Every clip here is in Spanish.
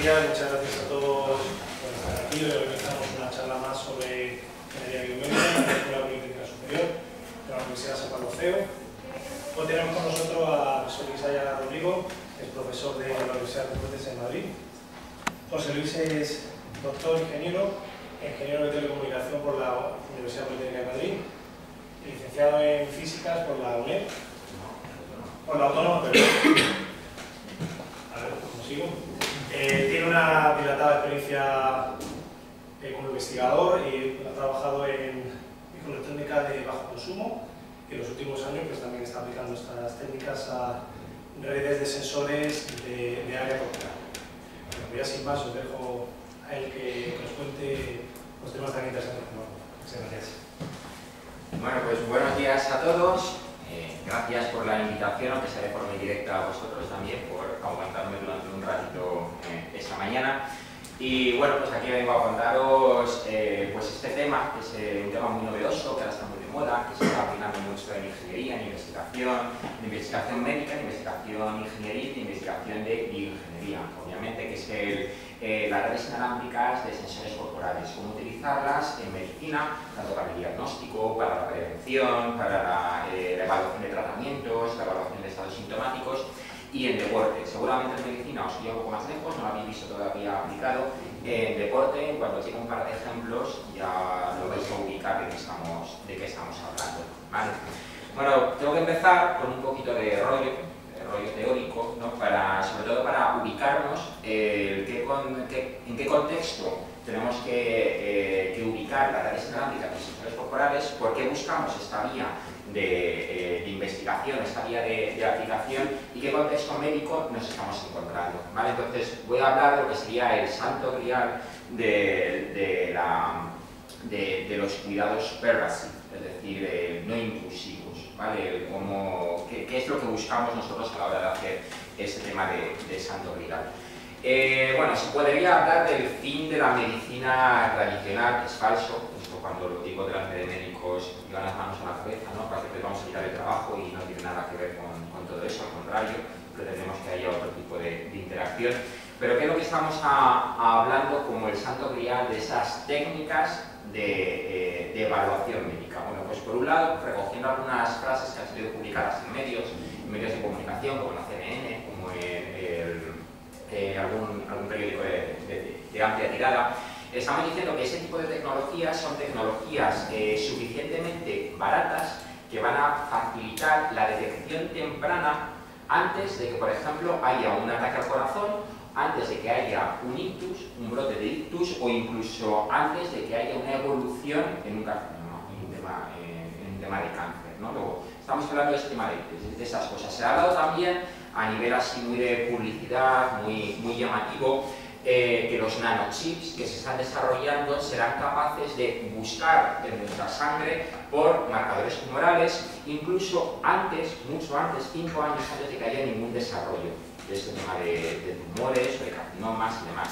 días, muchas gracias a todos por estar aquí. Hoy organizamos una charla más sobre ingeniería biomédica en la Escuela Politécnica Superior de la Universidad San Pablo CEU. Hoy tenemos con nosotros a José Luis Ayala Rodrigo, que es profesor de la Universidad Complutense de Madrid. José Luis es doctor ingeniero de telecomunicación por la Universidad Politécnica de Madrid, licenciado en físicas por la UNED, por la Autónoma, perdón. A ver, ¿cómo sigo? Tiene una dilatada experiencia como investigador y ha trabajado en microelectrónica de bajo consumo y en los últimos años pues, también está aplicando estas técnicas a redes de sensores de área corporal. Bueno, ya sin más os dejo a él que nos cuente los temas tan interesantes como muchas gracias. Bueno, pues buenos días a todos. Gracias por la invitación, aunque sea de forma indirecta a vosotros también, por aguantarme durante un ratito esta mañana. Y bueno, pues aquí vengo a contaros pues este tema, que es un tema muy novedoso, que ahora está muy de moda, que se está aplicando mucho en ingeniería, en investigación médica, en investigación ingeniería y en investigación de bioingeniería. Obviamente que es las redes inalámbricas de sensores corporales, cómo utilizarlas en medicina, tanto para el diagnóstico, para la prevención, para la evaluación de tratamientos, la evaluación de estados sintomáticos y en deporte. Seguramente en medicina os iría un poco más lejos, no lo habéis visto todavía aplicado. En deporte, en cuanto llegue un par de ejemplos, ya lo vais a ubicar de qué estamos hablando, ¿vale? Bueno, tengo que empezar con un poquito de rollo teórico, ¿no? Sobre todo para ubicarnos en qué contexto tenemos que ubicar las redes inalámbricas de sensores corporales, por qué buscamos esta vía de investigación, esta vía de aplicación y qué contexto médico nos estamos encontrando, ¿vale? Entonces voy a hablar de lo que sería el santo grial de los cuidados pervasivos, es decir, no intrusivos, ¿vale? ¿Qué es lo que buscamos nosotros a la hora de hacer este tema de santo grial? Bueno, se podría hablar del fin de la medicina tradicional, que es falso. Esto cuando lo digo delante de médicos llevan las manos a la cabeza, ¿no? Parece que les vamos a quitar el trabajo y no tiene nada que ver con todo eso, al contrario, pretendemos que haya otro tipo de interacción. Pero ¿qué es lo que estamos hablando como el santo grial de esas técnicas de evaluación médica? Bueno, pues por un lado, recogiendo algunas frases que han sido publicadas en medios de comunicación, como en la CNN, como en algún periódico de amplia tirada, estamos diciendo que ese tipo de tecnologías son tecnologías suficientemente baratas que van a facilitar la detección temprana antes de que, por ejemplo, haya un ataque al corazón, antes de que haya un ictus, un brote de ictus, o incluso antes de que haya una evolución en un carcinoma, en un tema de cáncer, ¿no? Luego, estamos hablando de ese tema de esas cosas. Se ha hablado también a nivel así muy de publicidad, muy llamativo, que los nanochips que se están desarrollando serán capaces de buscar en nuestra sangre por marcadores tumorales, incluso antes, mucho antes, 5 años antes de que haya ningún desarrollo de este tema de tumores o de carcinomas y demás.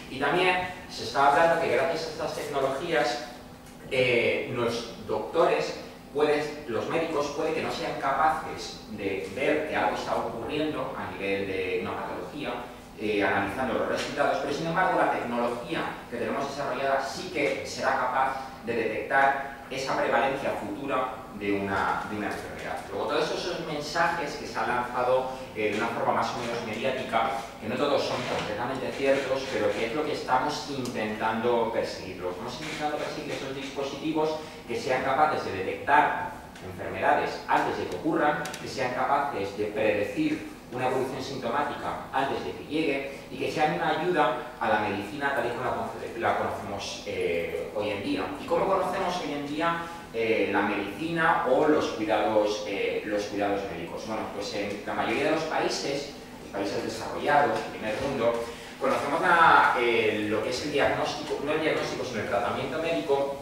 Y también se está hablando que gracias a estas tecnologías los doctores, los médicos puede que no sean capaces de ver que algo está ocurriendo a nivel de una patología, analizando los resultados, pero sin embargo la tecnología que tenemos desarrollada sí que será capaz de detectar esa prevalencia futura de una enfermedad. Luego, todos esos mensajes que se han lanzado de una forma más o menos mediática, que no todos son completamente ciertos, pero que es lo que estamos intentando perseguir. Estamos intentando perseguir esos dispositivos que sean capaces de detectar enfermedades antes de que ocurran, que sean capaces de predecir una evolución sintomática antes de que llegue y que sean una ayuda a la medicina tal y como la conocemos hoy en día. ¿Y cómo conocemos hoy en día la medicina o los cuidados médicos? Bueno, pues en la mayoría de los países desarrollados, primer mundo, conocemos lo que es el diagnóstico, no el diagnóstico, sino el tratamiento médico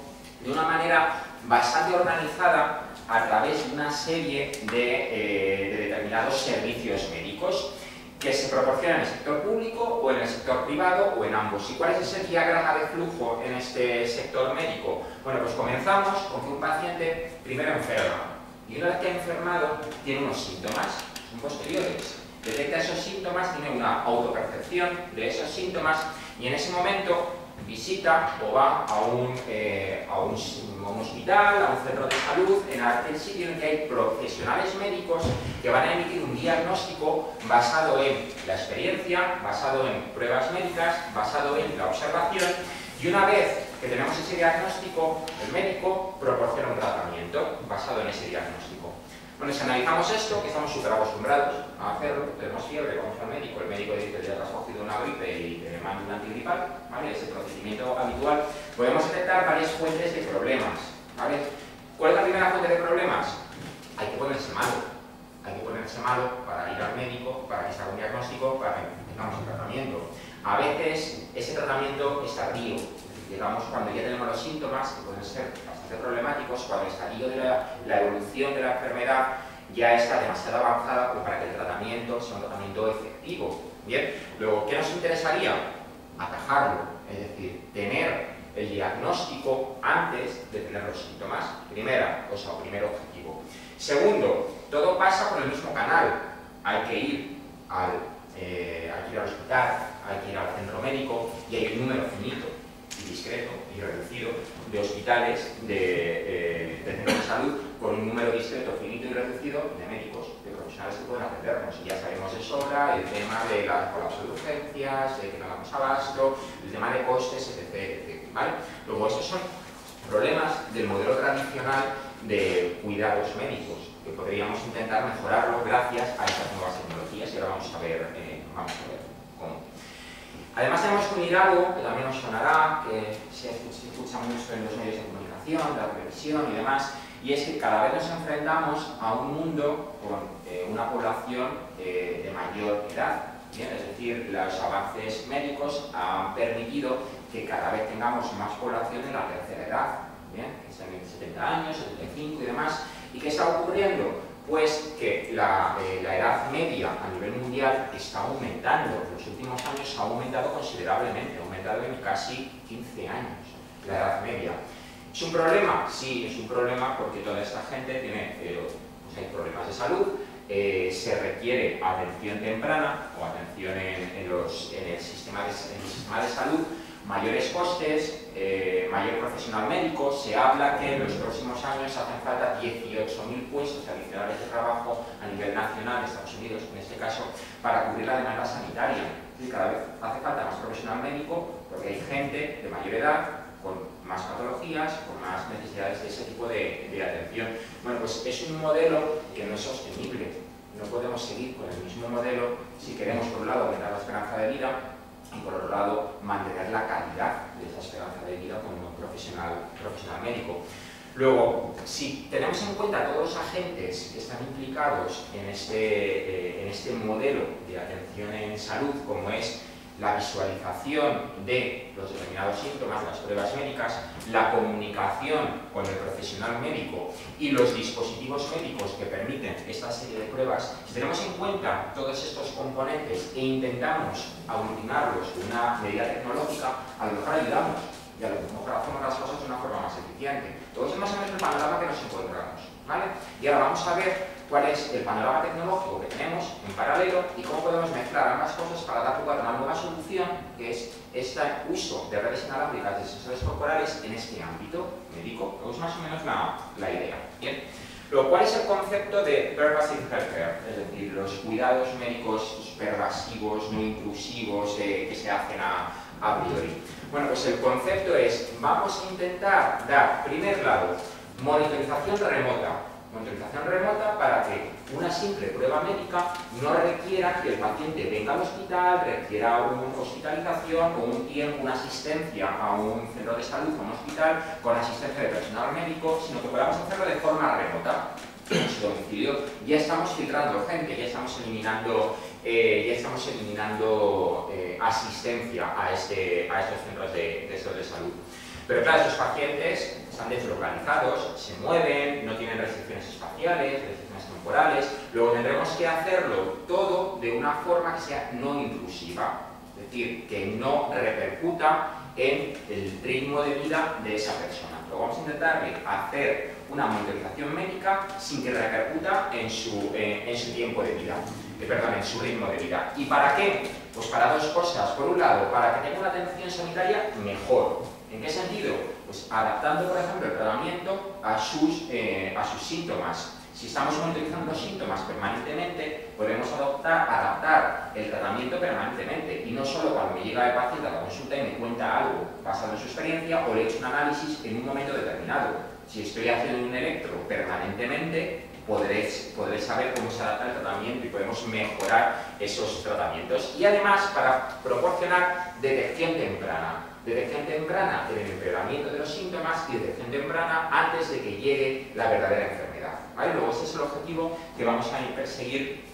de una manera bastante organizada a través de una serie de determinados servicios médicos que se proporcionan en el sector público o en el sector privado o en ambos. ¿Y cuál es ese diagrama de flujo en este sector médico? Bueno, pues comenzamos con que un paciente primero enferma y una vez que ha enfermado tiene unos síntomas, son posteriores. detecta esos síntomas, tiene una autopercepción de esos síntomas y en ese momento visita o va a un hospital, a un centro de salud, en aquel sitio en que hay profesionales médicos que van a emitir un diagnóstico basado en la experiencia, basado en pruebas médicas, basado en la observación, y una vez que tenemos ese diagnóstico, el médico proporciona un tratamiento basado en ese diagnóstico. Bueno, si analizamos esto, que estamos súper acostumbrados a hacerlo, tenemos fiebre, vamos al médico, el médico dice que ya has cogido una gripe y te manda un antigripal, ¿vale? Ese procedimiento habitual, podemos detectar varias fuentes de problemas, ¿vale? ¿Cuál es la primera fuente de problemas? Hay que ponerse malo. Hay que ponerse malo para ir al médico, para que se haga un diagnóstico, para que tengamos un tratamiento. A veces ese tratamiento es tardío. Llegamos cuando ya tenemos los síntomas, que pueden ser bastante problemáticos, cuando el estadio de la evolución de la enfermedad ya está demasiado avanzada como para que el tratamiento sea un tratamiento efectivo. Bien, luego, ¿qué nos interesaría? Atajarlo, es decir, tener el diagnóstico antes de tener los síntomas. Primera cosa, o primer objetivo. Segundo, todo pasa por el mismo canal. Hay que ir al hospital, hay que ir al centro médico y hay un número finito y discreto y reducido de hospitales, de centros de salud, con un número discreto, finito y reducido de médicos, de profesionales que pueden atendernos. Y ya sabemos de sobra el tema de la colapso de urgencias, de que no damos abasto, el tema de costes, etc. ¿Vale? Luego, estos son problemas del modelo tradicional de cuidados médicos, que podríamos intentar mejorarlo gracias a estas nuevas tecnologías, y ahora vamos a ver cómo. Además tenemos que unir algo que también os sonará, que se escucha mucho en los medios de comunicación, la televisión y demás, y es que cada vez nos enfrentamos a un mundo con una población de mayor edad. ¿Bien? Es decir, los avances médicos han permitido que cada vez tengamos más población en la tercera edad, ¿bien? Que sean 70 años, 75 y demás. ¿Y qué está ocurriendo? Pues que la edad media a nivel mundial está aumentando. En los últimos años ha aumentado considerablemente, ha aumentado en casi 15 años la edad media. ¿Es un problema? Sí, es un problema porque toda esta gente tiene hay problemas de salud, se requiere atención temprana o atención en el sistema de salud, mayores costes, mayor profesional médico. Se habla que en los próximos años hacen falta 18.000 puestos adicionales de trabajo a nivel nacional de Estados Unidos, en este caso, para cubrir la demanda sanitaria. Y cada vez hace falta más profesional médico porque hay gente de mayor edad, con más patologías, con más necesidades de ese tipo de atención. Bueno, pues es un modelo que no es sostenible. No podemos seguir con el mismo modelo si queremos, por un lado, aumentar la esperanza de vida y, por otro lado, mantener la calidad de esa esperanza de vida con un profesional médico. Luego, si tenemos en cuenta todos los agentes que están implicados en este modelo de atención en salud, como es la visualización de los determinados síntomas, las pruebas médicas, la comunicación con el profesional médico y los dispositivos médicos que permiten esta serie de pruebas, si tenemos en cuenta todos estos componentes e intentamos aglutinarlos en una medida tecnológica, a lo mejor ayudamos y a lo mejor hacemos las cosas de una forma más eficiente. Todo es más o menos el panorama que nos encontramos, ¿vale? Y ahora vamos a ver cuál es el panorama tecnológico que tenemos en paralelo y cómo podemos mezclar ambas cosas para dar lugar a una nueva solución, que es este uso de redes inalámbricas de sensores corporales en este ámbito médico. Es más o menos la idea. Bien. Luego, ¿cuál es el concepto de pervasive healthcare? Es decir, los cuidados médicos pervasivos, no intrusivos, que se hacen a priori. Bueno, pues el concepto es, vamos a intentar dar, primer lado, monitorización remota. Monitorización remota para que una simple prueba médica no requiera que el paciente venga al hospital, requiera una hospitalización o un tiempo, una asistencia a un centro de salud o un hospital con asistencia de personal médico, sino que podamos hacerlo de forma remota. En su domicilio ya estamos filtrando gente, ya estamos eliminando asistencia a estos centros de salud. Pero claro, estos pacientes están deslocalizados, se mueven, no tienen restricciones espaciales, restricciones temporales. Luego tendremos que hacerlo todo de una forma que sea no intrusiva, es decir, que no repercuta en el ritmo de vida de esa persona. Luego vamos a intentar hacer una monitorización médica sin que repercuta en su en su tiempo de vida, en su ritmo de vida. ¿Y para qué? Pues para dos cosas. Por un lado, para que tenga una atención sanitaria mejor. ¿En qué sentido? Pues adaptando, por ejemplo, el tratamiento a sus síntomas. Si estamos monitorizando los síntomas permanentemente, podemos adaptar el tratamiento permanentemente y no solo cuando me llega el paciente a la consulta y me cuenta algo basado en su experiencia o le he hecho un análisis en un momento determinado. Si estoy haciendo un electro permanentemente, podré saber cómo se adapta el tratamiento y podemos mejorar esos tratamientos. Y además, para proporcionar detección temprana. Detección temprana en el empeoramiento de los síntomas y detección temprana antes de que llegue la verdadera enfermedad. ¿Vale? Luego ese es el objetivo que vamos a perseguir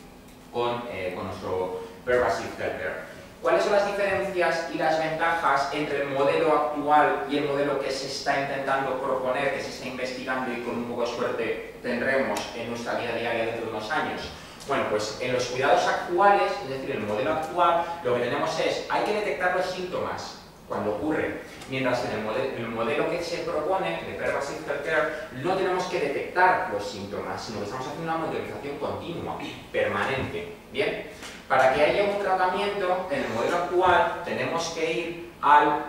con nuestro Pervasive Healthcare. ¿Cuáles son las diferencias y las ventajas entre el modelo actual y el modelo que se está intentando proponer, que se está investigando y con un poco de suerte tendremos en nuestra vida diaria dentro de unos años? Bueno, pues en los cuidados actuales, es decir, en el modelo actual, lo que tenemos es, hay que detectar los síntomas cuando ocurren, mientras en el modelo que se propone, de Pervasive Healthcare, no tenemos que detectar los síntomas, sino que estamos haciendo una monitorización continua, permanente. ¿Bien? Para que haya un tratamiento, en el modelo actual, tenemos que ir al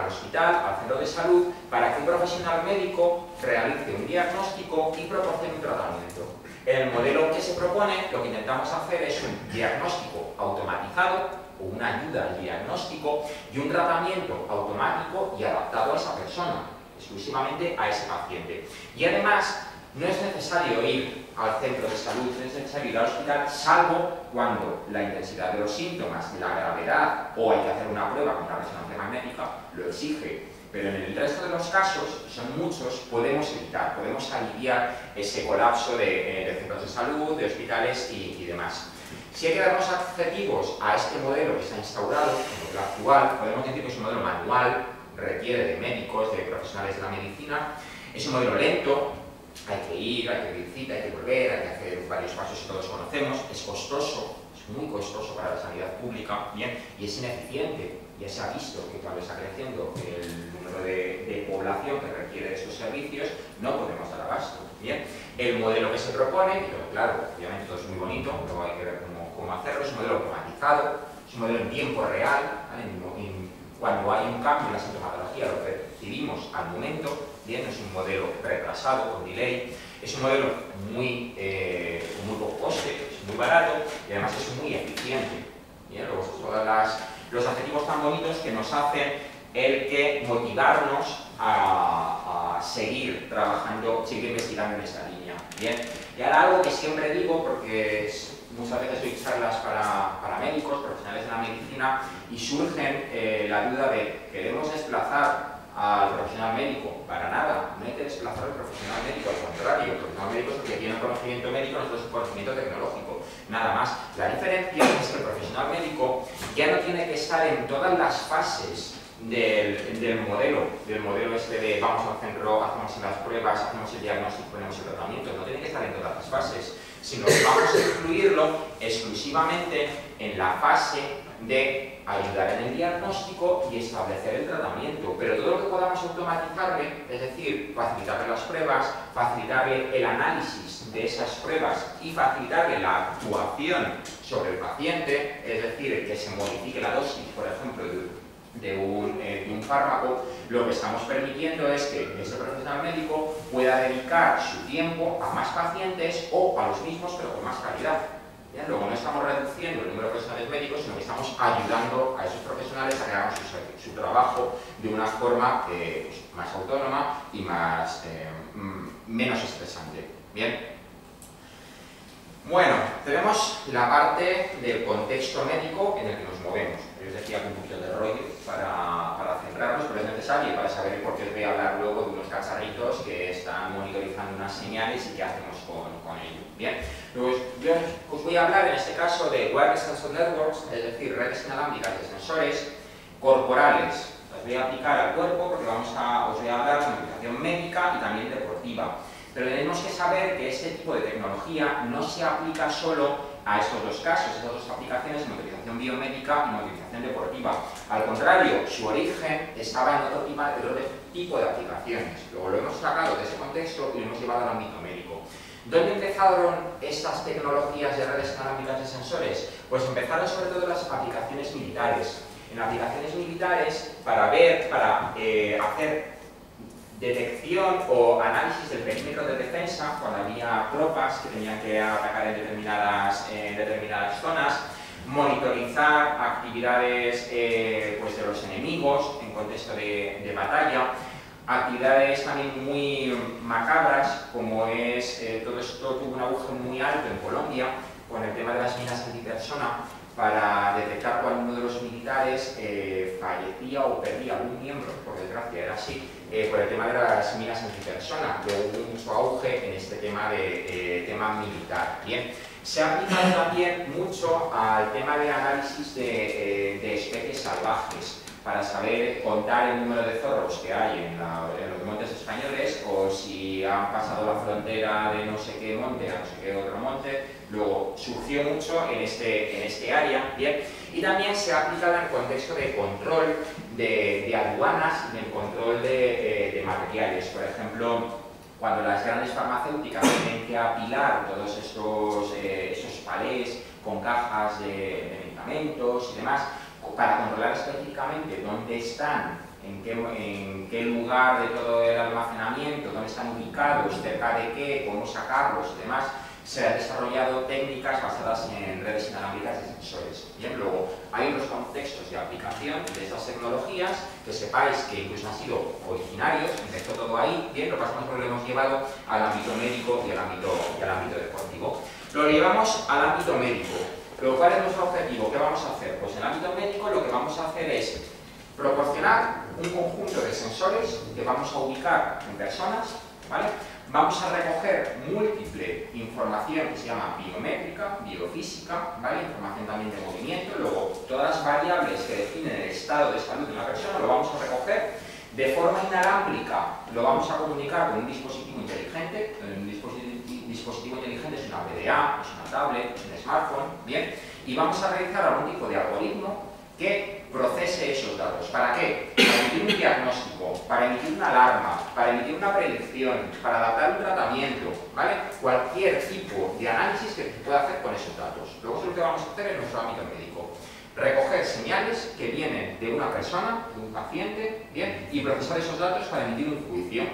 hospital, al centro de salud, para que un profesional médico realice un diagnóstico y proporcione un tratamiento. En el modelo que se propone, lo que intentamos hacer es un diagnóstico automatizado, o una ayuda al diagnóstico y un tratamiento automático y adaptado a esa persona, exclusivamente a ese paciente. Y además, no es necesario ir al centro de salud, no es necesario ir al hospital, salvo cuando la intensidad de los síntomas, la gravedad o hay que hacer una prueba como la resonancia magnética lo exige. Pero en el resto de los casos, que son muchos, podemos evitar, podemos aliviar ese colapso de centros de salud, de hospitales y demás. Si hay que darnos adjetivos a este modelo que está instaurado, el modelo actual, podemos decir que es un modelo manual, requiere de médicos, de profesionales de la medicina, es un modelo lento, hay que ir, hay que pedir cita, hay que volver, hay que hacer varios pasos que todos conocemos, es costoso, es muy costoso para la sanidad pública, ¿bien? Y es ineficiente. Ya se ha visto que cuando está creciendo el número de población que requiere de estos servicios, no podemos dar abasto. ¿Bien? El modelo que se propone, y claro, obviamente todo es muy bonito, luego hay que ver cómo hacerlo, es un modelo automatizado, es un modelo en tiempo real, ¿vale? Cuando hay un cambio en la sintomatología lo percibimos al momento, ¿bien? No es un modelo retrasado, con delay, es un modelo muy poco coste, es muy barato y además es muy eficiente. ¿Bien? Luego todos los adjetivos tan bonitos que nos hacen el que motivarnos a seguir trabajando, seguir investigando en esta línea. ¿Bien? Y ahora algo que siempre digo, porque muchas veces doy charlas para médicos, profesionales de la medicina, y surgen la duda de ¿queremos desplazar al profesional médico? Para nada, no hay que desplazar al profesional médico, al contrario, el profesional médico es el que tiene un conocimiento médico, nosotros un conocimiento tecnológico, nada más. La diferencia es que el profesional médico ya no tiene que estar en todas las fases del modelo este de vamos al centro, hacemos las pruebas, hacemos el diagnóstico, ponemos el tratamiento, no tiene que estar en todas las fases, sino que vamos a incluirlo exclusivamente en la fase de ayudar en el diagnóstico y establecer el tratamiento, pero todo lo que podamos automatizarle, es decir, facilitarle las pruebas, facilitarle el análisis de esas pruebas y facilitarle la actuación sobre el paciente, es decir, que se modifique la dosis, por ejemplo, de un fármaco, lo que estamos permitiendo es que ese profesional médico pueda dedicar su tiempo a más pacientes o a los mismos pero con más calidad. ¿Bien? Luego no estamos reduciendo el número de profesionales médicos, sino que estamos ayudando a esos profesionales a que hagan su trabajo de una forma pues, más autónoma y menos estresante. ¿Bien? Bueno, tenemos la parte del contexto médico en el que nos movemos. Yo os decía que un poquito de rollo para centrarnos, pero es necesario para saber por qué os voy a hablar luego de unos cacharritos que están monitorizando unas señales y qué hacemos con ello. Bien, pues yo os voy a hablar en este caso de Wireless Sensor Networks, es decir, redes inalámbricas de sensores corporales. Las voy a aplicar al cuerpo porque os voy a hablar de una aplicación médica y también deportiva. Pero tenemos que saber que este tipo de tecnología no se aplica solo a estos dos casos, estas dos aplicaciones de monitorización biomédica y monitorización deportiva. Al contrario, su origen estaba en otro tipo de aplicaciones. Luego lo hemos sacado de ese contexto y lo hemos llevado al ámbito médico. ¿Dónde empezaron estas tecnologías de redes inalámbricas de sensores? Pues empezaron sobre todo en las aplicaciones militares. En aplicaciones militares para hacer detección o análisis del perímetro de defensa cuando había tropas que tenían que atacar en determinadas zonas, monitorizar actividades pues de los enemigos en contexto de batalla, actividades también muy macabras, como es, todo esto tuvo un auge muy alto en Colombia, con el tema de las minas antipersona, para detectar cuando uno de los militares fallecía o perdía algún miembro, por desgracia era así, por el tema de las minas antipersona. Luego hubo mucho auge en este tema tema militar. Bien, se ha aplicado también mucho al tema de análisis de especies salvajes, para saber contar el número de zorros que hay en los montes españoles, o si han pasado la frontera de no sé qué monte a no sé qué otro monte. Luego surgió mucho en este área, ¿bien? Y también se ha aplicado en el contexto de control de aduanas y en el control de materiales. Por ejemplo, cuando las grandes farmacéuticas tienen que apilar todos esos palés con cajas de medicamentos y demás, para controlar específicamente dónde están, en qué lugar de todo el almacenamiento, dónde están ubicados, cerca de qué, cómo sacarlos y demás, se han desarrollado técnicas basadas en redes inalámbricas de sensores. Bien, luego hay otros contextos de aplicación de estas tecnologías que sepáis que incluso han sido originarios, empezó todo ahí, bien, lo que pasa es que lo hemos llevado al ámbito médico y al ámbito deportivo. Lo llevamos al ámbito médico. Pero ¿cuál es nuestro objetivo? ¿Qué vamos a hacer? Pues en el ámbito médico lo que vamos a hacer es proporcionar un conjunto de sensores que vamos a ubicar en personas, ¿vale? Vamos a recoger múltiple información que se llama biométrica, biofísica, ¿vale? Información también de movimiento, luego todas las variables que definen el estado de salud de una persona lo vamos a recoger de forma inalámbrica, lo vamos a comunicar con un dispositivo inteligente. Un dispositivo inteligente es una PDA, es una tablet, es un smartphone, ¿bien? Y vamos a realizar algún tipo de algoritmo que procese esos datos. ¿Para qué? Para emitir un diagnóstico, para emitir una alarma, para emitir una predicción, para adaptar un tratamiento, ¿vale? Cualquier tipo de análisis que se pueda hacer con esos datos. Luego es lo que vamos a hacer en nuestro ámbito médico. Recoger señales que vienen de una persona, de un paciente, ¿bien? Y procesar esos datos para emitir un juicio.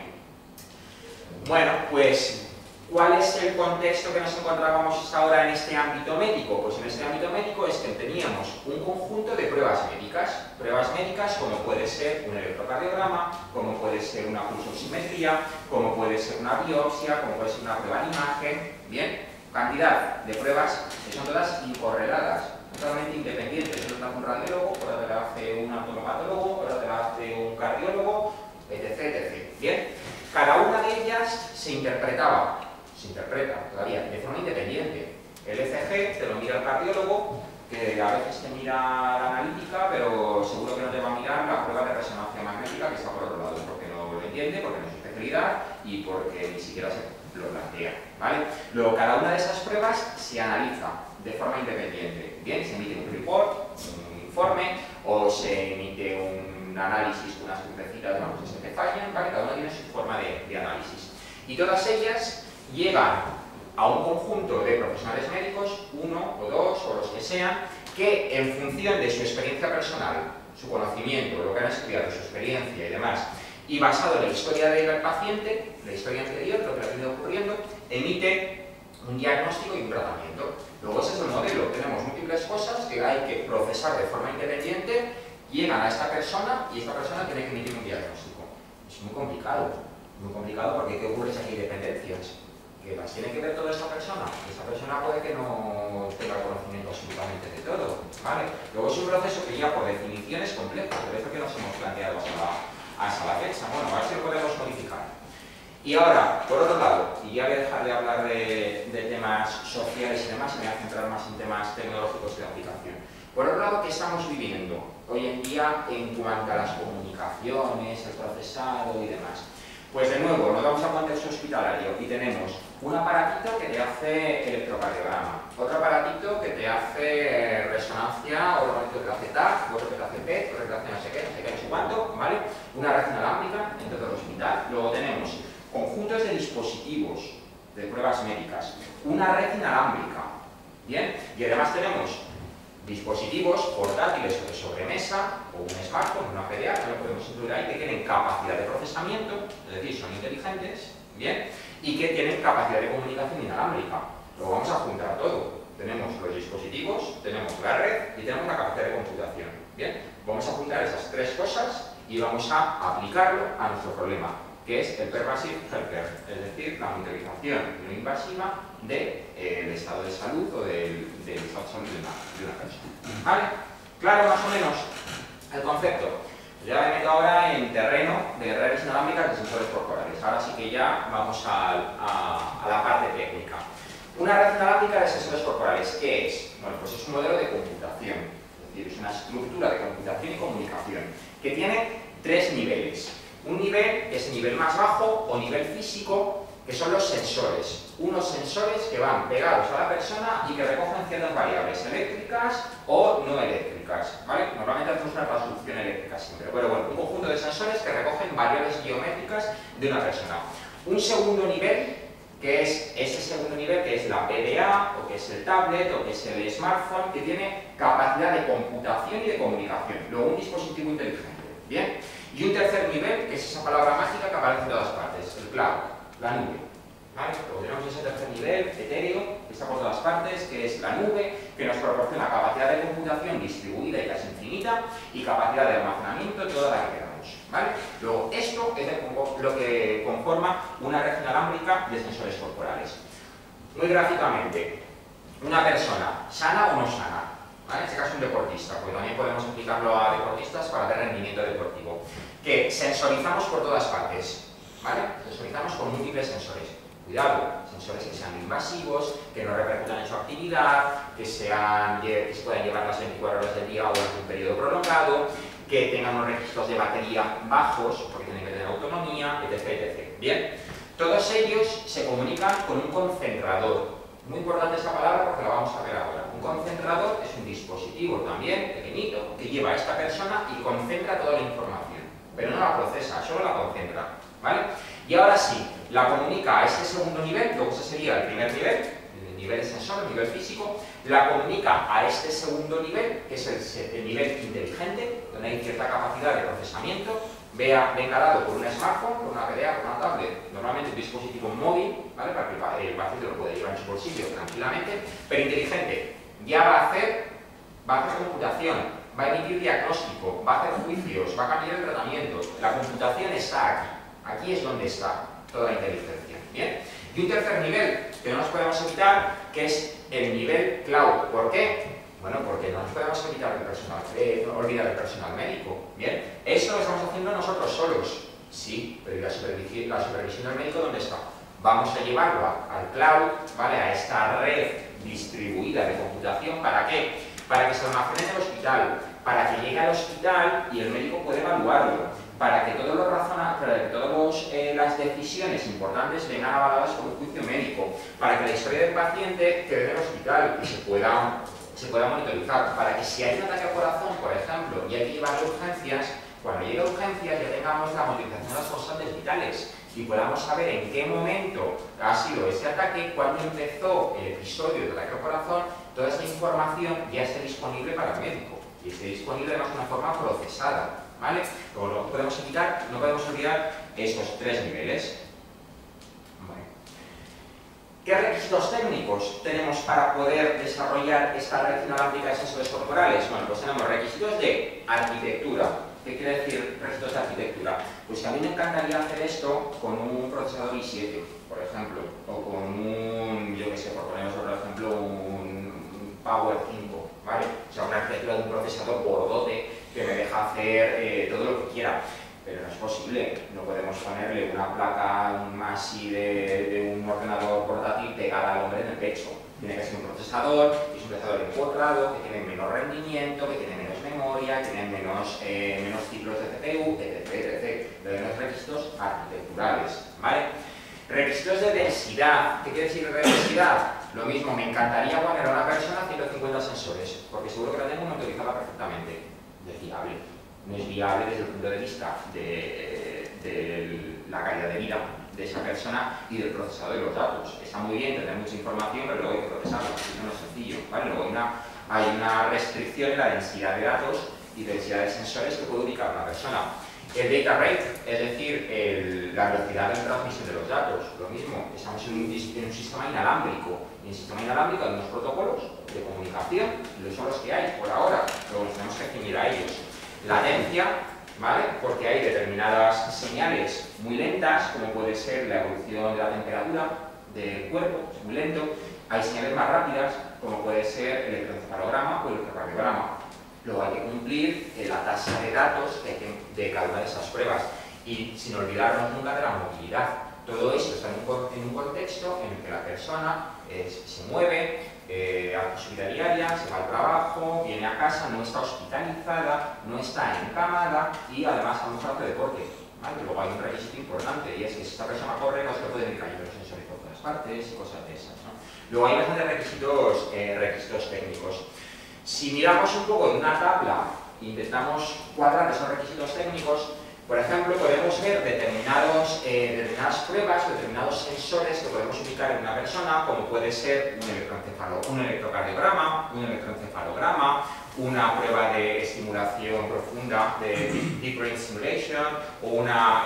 Bueno, pues, ¿cuál es el contexto que nos encontrábamos hasta ahora en este ámbito médico? Pues en este ámbito médico es que teníamos un conjunto de pruebas médicas como puede ser un electrocardiograma, como puede ser una pulsoximetría, como puede ser una biopsia, como puede ser una prueba de imagen, ¿bien? Cantidad de pruebas que son todas incorreladas, totalmente independientes. Uno te hace un radiólogo, otro te lo hace un anatomopatólogo, otro te lo hace un cardiólogo, etc, etc. ¿Bien? Cada una de ellas se interpreta todavía de forma independiente. El ECG te lo mira el cardiólogo, que a veces te mira la analítica, pero seguro que no te va a mirar la prueba de resonancia magnética que está por otro lado, porque no lo entiende, porque no es su especialidad y porque ni siquiera se lo plantea, ¿vale? Luego, cada una de esas pruebas se analiza de forma independiente. Bien, se emite un report, un informe, o se emite un análisis con unas crucecitas de las cosas que fallan, ¿vale? Cada una tiene su forma de análisis. Y todas ellas llegan a un conjunto de profesionales médicos, uno o dos o los que sean, que en función de su experiencia personal, su conocimiento, lo que han estudiado, su experiencia y demás, y basado en la historia del paciente, la historia anterior, lo que le ha venido ocurriendo, emite un diagnóstico y un tratamiento. Luego ese es el modelo, tenemos múltiples cosas que hay que procesar de forma independiente, llegan a esta persona y esta persona tiene que emitir un diagnóstico. Es muy complicado porque ¿qué ocurre si hay dependencias? Que las tiene que ver toda esta persona. Esta persona puede que no tenga conocimiento absolutamente de todo, ¿vale? Luego es un proceso que ya por definición es complejo, por eso que nos hemos planteado hasta la fecha. Bueno, a ver si lo podemos modificar. Y ahora, por otro lado, y ya voy a dejar de hablar de temas sociales y demás, y me voy a centrar más en temas tecnológicos de aplicación. Por otro lado, ¿qué estamos viviendo hoy en día en cuanto a las comunicaciones, el procesado y demás? Pues de nuevo, nos vamos al contexto hospitalario y tenemos un aparatito que te hace electrocardiograma, otro aparatito que te hace resonancia, otro aparatito que te hace TAC, otro que te hace PET, otro que te hace no sé qué, no sé cuánto, ¿vale? Una red inalámbrica en todo el hospital. Luego tenemos conjuntos de dispositivos de pruebas médicas. Bien, y además tenemos dispositivos portátiles o de sobremesa o un smartphone, una PDA, que lo podemos incluir ahí, que tienen capacidad de procesamiento, es decir, son inteligentes, bien, y que tienen capacidad de comunicación inalámbrica. Lo vamos a juntar todo. Tenemos los dispositivos, tenemos la red y tenemos la capacidad de computación. Bien, vamos a juntar esas tres cosas y vamos a aplicarlo a nuestro problema, que es el pervasive healthcare, es decir, la monitorización no invasiva del estado de salud o del estado de salud de una persona. ¿Vale? Claro, más o menos, el concepto. Ya me meto ahora en terreno de redes inalámbricas de sensores corporales. Ahora sí que ya vamos a la parte técnica. Una red inalámbrica de sensores corporales, ¿qué es? Bueno, pues es un modelo de computación, es decir, es una estructura de computación y comunicación que tiene tres niveles. Un nivel que es el nivel más bajo o nivel físico, que son los sensores. Unos sensores que van pegados a la persona y que recogen ciertas variables eléctricas o no eléctricas, ¿vale? Normalmente hacemos una transducción eléctrica siempre, pero bueno, un conjunto de sensores que recogen variables geométricas de una persona. Un segundo nivel, que es ese segundo nivel, que es la PDA, o que es el tablet, o que es el smartphone, que tiene capacidad de computación y de comunicación, luego un dispositivo inteligente, ¿bien? Y un tercer nivel, que es esa palabra mágica que aparece en todas partes, el cloud, la nube. ¿Vale? Luego tenemos ese tercer nivel, etéreo, que está por todas partes, que es la nube, que nos proporciona capacidad de computación distribuida y casi infinita, y capacidad de almacenamiento, toda la que queramos. ¿Vale? Luego, esto es lo que conforma una red inalámbrica de sensores corporales. Muy gráficamente, una persona, ¿sana o no sana? ¿Vale? En este caso un deportista, porque también podemos aplicarlo a deportistas para hacer rendimiento deportivo. Que sensorizamos por todas partes, ¿vale? Sensorizamos con múltiples sensores. Cuidado, sensores que sean invasivos, que no repercutan en su actividad, que se puedan llevar las 24 horas del día o durante un periodo prolongado, que tengan unos registros de batería bajos, porque tienen que tener autonomía, etc, etc. Bien, todos ellos se comunican con un concentrador. Muy importante esa palabra porque la vamos a ver ahora. Un concentrador es un dispositivo también pequeñito que lleva a esta persona y concentra toda la información, pero no la procesa, solo la concentra, ¿vale? Y ahora sí, la comunica a este segundo nivel, luego ese sería el primer nivel, el nivel de sensor, el nivel físico, la comunica a este segundo nivel, que es el nivel inteligente, donde hay cierta capacidad de procesamiento, encarado por un smartphone, por una PDA, por una tablet, normalmente un dispositivo móvil, ¿vale? Para que el paciente lo pueda llevar en su bolsillo tranquilamente, pero inteligente. Ya va a hacer computación, va a emitir diagnóstico, va a hacer juicios, va a cambiar el tratamiento. La computación está aquí. Aquí es donde está toda la inteligencia. ¿Bien? Y un tercer nivel que no nos podemos evitar, que es el nivel cloud. ¿Por qué? Bueno, porque no nos podemos olvidar del personal médico. ¿Bien? Esto lo estamos haciendo nosotros solos. Sí, pero ¿y la supervisión del médico dónde está? Vamos a llevarlo al cloud, ¿vale? A esta red distribuida de computación. ¿Para qué? Para que se almacene en el hospital, para que llegue al hospital y el médico pueda evaluarlo, para que todas las decisiones importantes vengan avaladas por un juicio médico, para que la historia del paciente quede en el hospital y se pueda monitorizar, para que si hay un ataque al corazón, por ejemplo, y hay que llevarlo a urgencias, cuando llegue a urgencias ya tengamos la monitorización de las constantes vitales y podamos saber en qué momento ha sido ese ataque, cuándo empezó el episodio del ataque al corazón, toda esa información ya esté disponible para el médico y esté disponible además de una forma procesada. ¿Vale? Como no podemos olvidar estos tres niveles. Vale. ¿Qué requisitos técnicos tenemos para poder desarrollar esta red inalámbrica de sensores corporales? Bueno, pues tenemos requisitos de arquitectura. ¿Qué quiere decir requisitos de arquitectura? Pues a mí me encantaría hacer esto con un procesador i7, por ejemplo, o con un, yo qué sé, por poner por ejemplo, un Power 5, ¿vale? O sea, una arquitectura de un procesador gordote que me deja hacer todo lo que quiera, pero no es posible, no podemos ponerle una placa, un MASI de un ordenador portátil pegada al hombre en el pecho. Tiene que ser un procesador, que es un procesador empotrado, que tiene menos rendimiento, que tiene menos memoria, que tiene menos ciclos de CPU, etc, etc. Pero hay unos requisitos arquitecturales, ¿vale? Requisitos de densidad. ¿Qué quiere decir de densidad? Lo mismo, me encantaría poner a una persona 150 sensores, porque seguro que la tengo monitorizada perfectamente. Es viable. No es viable desde el punto de vista de la calidad de vida de esa persona y del procesado de los datos. Está muy bien tener mucha información, pero luego hay que procesarla, no es sencillo. ¿vale? Luego hay una restricción en la densidad de datos y densidad de sensores que puede ubicar una persona. El data rate, es decir, la velocidad de transmisión de los datos, lo mismo, estamos en un sistema inalámbrico. Y en el sistema inalámbrico hay unos protocolos de comunicación, y son los que hay por ahora, pero nos tenemos que ceñir a ellos. Latencia, ¿vale? Porque hay determinadas señales muy lentas, como puede ser la evolución de la temperatura del cuerpo, es muy lento. Hay señales más rápidas, como puede ser el electroencefalograma o el electrocardiograma. Luego hay que cumplir la tasa de datos de cada una de esas pruebas y sin olvidarnos nunca de la movilidad. Todo esto está en un contexto en el que la persona se mueve, hace su vida diaria, se va al trabajo, viene a casa, no está hospitalizada, no está encamada y además a lo mejor hace deporte. ¿Vale? Luego hay un requisito importante y es que si esta persona corre no se le pueden ir cayendo los sensores por todas partes y cosas de esas, ¿no? Luego hay bastantes requisitos técnicos. Si miramos un poco en una tabla e intentamos cuadrar esos requisitos técnicos, por ejemplo, podemos ver determinadas pruebas, determinados sensores que podemos ubicar en una persona, como puede ser un electrocardiograma, un electroencefalograma, una prueba de estimulación profunda de Deep Brain Stimulation o una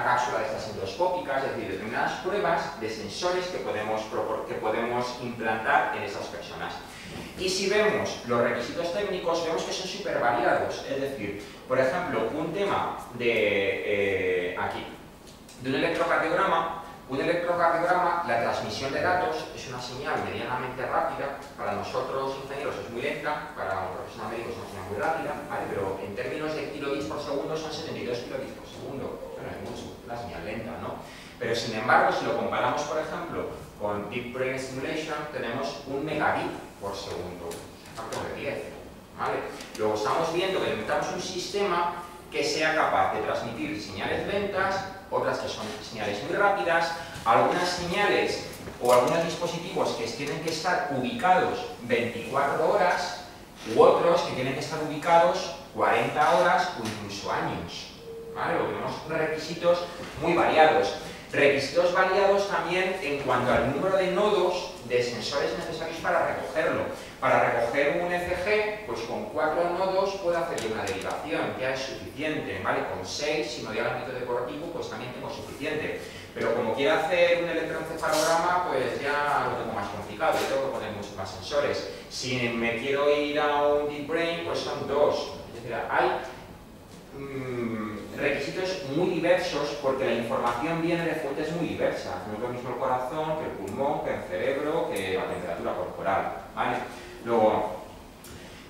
cápsula de estas endoscópicas, es decir, determinadas pruebas de sensores que podemos implantar en esas personas. Y si vemos los requisitos técnicos, vemos que son súper variados, es decir, por ejemplo, un tema de un electrocardiograma, la transmisión de datos es una señal medianamente rápida, para nosotros ingenieros es muy lenta, para un profesional médico es una señal muy rápida, ¿vale? Pero en términos de kilobits por segundo son 72 kilobits por segundo, bueno, es mucho, una señal lenta, ¿no? Pero sin embargo, si lo comparamos, por ejemplo, con Deep Brain Stimulation, tenemos 1 megabit por segundo, factor de 10, ¿vale? Luego estamos viendo que necesitamos un sistema que sea capaz de transmitir señales lentas, otras que son señales muy rápidas, algunas señales o algunos dispositivos que tienen que estar ubicados 24 horas u otros que tienen que estar ubicados 40 horas o incluso años, ¿vale? Tenemos requisitos muy variados. Requisitos variados también en cuanto al número de nodos de sensores necesarios para recogerlo. Para recoger un ECG, pues con 4 nodos puedo hacer una derivación, ya es suficiente, ¿vale? Con 6, si me voy al ámbito deportivo, pues también tengo suficiente. Pero como quiero hacer un electroencefalograma, pues ya lo tengo más complicado, yo tengo que poner muchos más sensores. Si me quiero ir a un Deep Brain, pues son 2. Es decir, hay requisitos muy diversos porque la información viene de fuentes muy diversas. No es lo mismo el corazón que el pulmón, que el cerebro, que la temperatura corporal, ¿vale? Luego,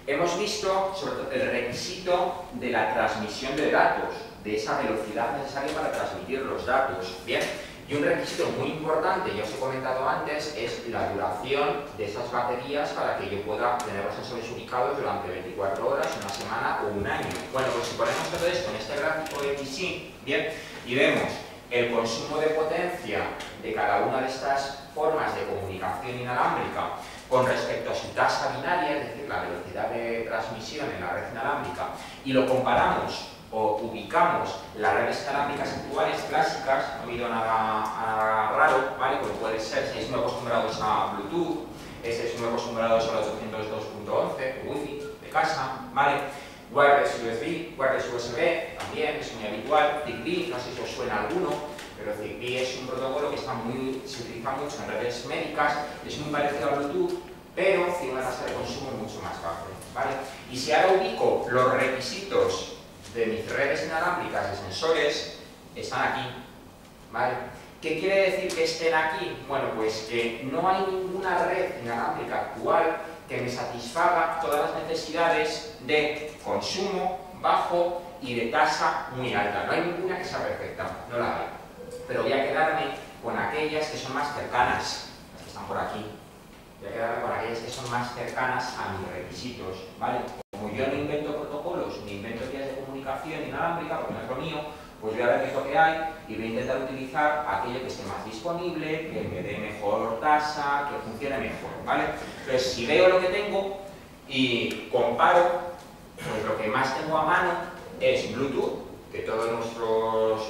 hemos visto sobre todo el requisito de la transmisión de datos, de esa velocidad necesaria para transmitir los datos, ¿bien? Y un requisito muy importante, ya os he comentado antes, es la duración de esas baterías para que yo pueda tener los sensores ubicados durante 24 horas, una semana o un año. Bueno, pues si ponemos todo esto en este gráfico de XY, ¿bien? Y vemos el consumo de potencia de cada una de estas formas de comunicación inalámbrica con respecto a su tasa binaria, es decir, la velocidad de transmisión en la red inalámbrica, y lo comparamos o ubicamos las redes inalámbricas actuales clásicas, no ha habido nada raro, ¿vale? Como puede ser, estáis muy acostumbrados a Bluetooth, estáis muy acostumbrados a los 802.11, Wi-Fi de casa, ¿vale? Wireless USB también es muy habitual. Zigbee, no sé si os suena alguno, pero Zigbee es un protocolo que se utiliza mucho en redes médicas, es muy parecido a Bluetooth, pero tiene una tasa de consumo mucho más baja, ¿vale? Y si ahora ubico los requisitos de mis redes inalámbricas de sensores, están aquí, ¿vale? ¿Qué quiere decir que estén aquí? Bueno, pues que no hay ninguna red inalámbrica actual que me satisfaga todas las necesidades de consumo bajo y de tasa muy alta. No hay ninguna que sea perfecta, no la hay. Pero voy a quedarme con aquellas que son más cercanas, las que están por aquí. Voy a quedarme con aquellas que son más cercanas a mis requisitos, ¿vale? Como yo no invento protocolos, ni invento vías de comunicación inalámbrica, porque no es lo mío, pues voy a ver qué es lo que hay y voy a intentar utilizar aquello que esté más disponible, que me dé mejor tasa, que funcione mejor, ¿vale? Entonces, si veo lo que tengo y comparo, pues lo que más tengo a mano es Bluetooth, que todos nuestros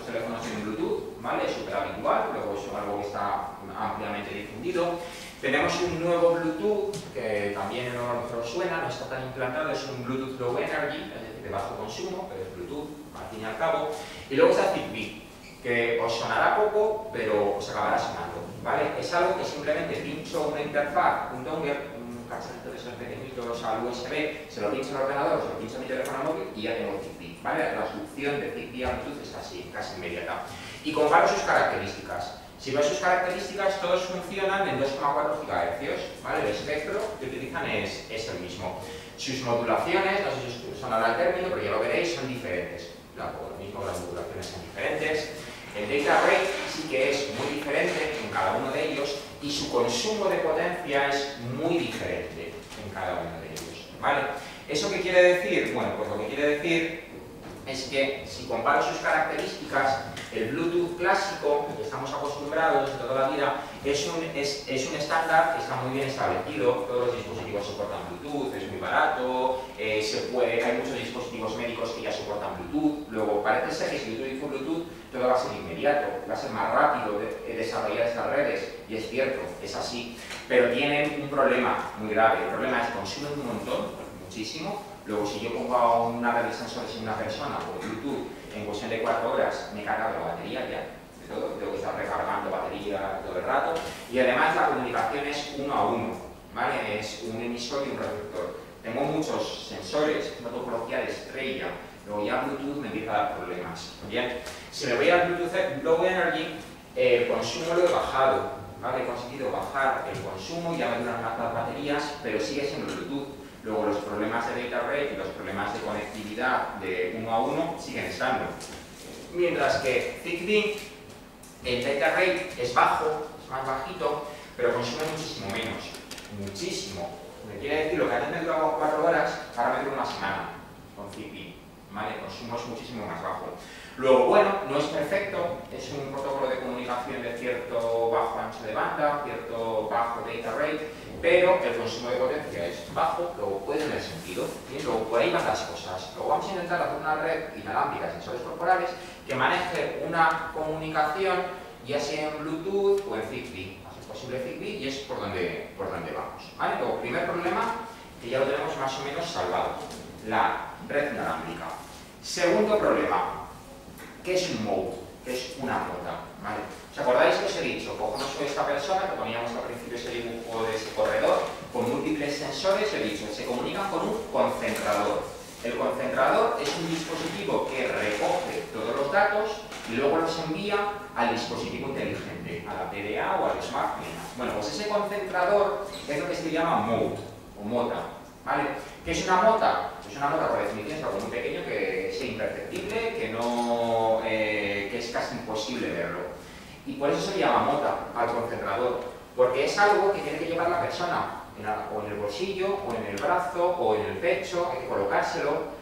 teléfonos tienen Bluetooth, ¿vale? Es súper habitual, luego es algo que está ampliamente difundido. Tenemos un nuevo Bluetooth, que también no a lo mejor os suena, no está tan implantado, es un Bluetooth Low Energy, es decir, de bajo consumo, pero es Bluetooth, al fin y al cabo. Y luego está Zigbee, que os sonará poco, pero os acabará sonando, ¿vale? Es algo que simplemente pincho una interfaz, un dongle, un cacharrito de esos pequeñitos al USB, se lo pincho al ordenador, se lo pincho a mi teléfono móvil y ya tengo Zigbee, ¿vale? La solución de Zigbee a Bluetooth es así, casi inmediata. Y comparo sus características. Si veis sus características, todos funcionan en 2,4 GHz, ¿vale? El espectro que utilizan es el mismo. Sus modulaciones, no sé si os sonará el término, pero ya lo veréis, son diferentes. Lo mismo, las modulaciones son diferentes. El data rate sí que es muy diferente en cada uno de ellos y su consumo de potencia es muy diferente en cada uno de ellos, ¿vale? ¿Eso qué quiere decir? Bueno, pues lo que quiere decir es que si comparo sus características, el Bluetooth clásico, que estamos acostumbrados de toda la vida, es un estándar que está muy bien establecido, todos los dispositivos soportan Bluetooth, es muy barato, hay muchos dispositivos médicos que ya soportan Bluetooth, luego parece ser que si yo utilizo Bluetooth todo va a ser inmediato, va a ser más rápido desarrollar estas redes, y es cierto, es así, pero tienen un problema muy grave, el problema es que consumen un montón, muchísimo. Luego, si yo pongo una red de sensores en una persona por Bluetooth, en cuestión de 4 horas me carga la batería ya, de todo, tengo que estar recargando batería todo el rato. Y además la comunicación es 1 a 1, ¿vale? Es un emisor y un receptor. Tengo muchos sensores, una topología de estrella, luego ya Bluetooth me empieza a dar problemas. Bien, si me voy al Bluetooth Low Energy, el consumo lo he bajado, ¿vale? He conseguido bajar el consumo, ya me duran más las baterías, pero sigue siendo Bluetooth. Luego los problemas de data rate y los problemas de conectividad de 1 a 1 siguen estando. Mientras que Zigbee, el data rate es bajo, es más bajito, pero consume muchísimo menos. Muchísimo. Me quiere decir, lo que antes me duraba 4 horas, ahora me dura una semana con Zigbee. ¿Vale? El consumo es muchísimo más bajo. Luego, bueno, no es perfecto, es un protocolo de comunicación de cierto bajo ancho de banda, cierto bajo data rate, pero el consumo de potencia es bajo, luego puede tener sentido, y luego por ahí van las cosas. Luego vamos a intentar hacer una red inalámbrica de sensores corporales que maneje una comunicación ya sea en Bluetooth o en Zigbee. Es posible Zigbee y es por donde vamos. ¿Vale? Luego, primer problema, que ya lo tenemos más o menos salvado, la red inalámbrica. Segundo problema, ¿qué es un mode? ¿Qué es una mota? ¿Vale? ¿Os acordáis que os he dicho? Cogemos esta persona, que poníamos al principio ese dibujo de ese corredor, con múltiples sensores, he dicho, se comunican con un concentrador. El concentrador es un dispositivo que recoge todos los datos y luego los envía al dispositivo inteligente, a la PDA o al smartphone. Bueno, pues ese concentrador es lo que se llama mode o mota. ¿Vale? ¿Qué es una mota? Es una mota por definición, es algo muy pequeño que es imperceptible, que es casi imposible verlo. Y por eso se llama mota al concentrador, porque es algo que tiene que llevar la persona o en el bolsillo, o en el brazo, o en el pecho, hay que colocárselo.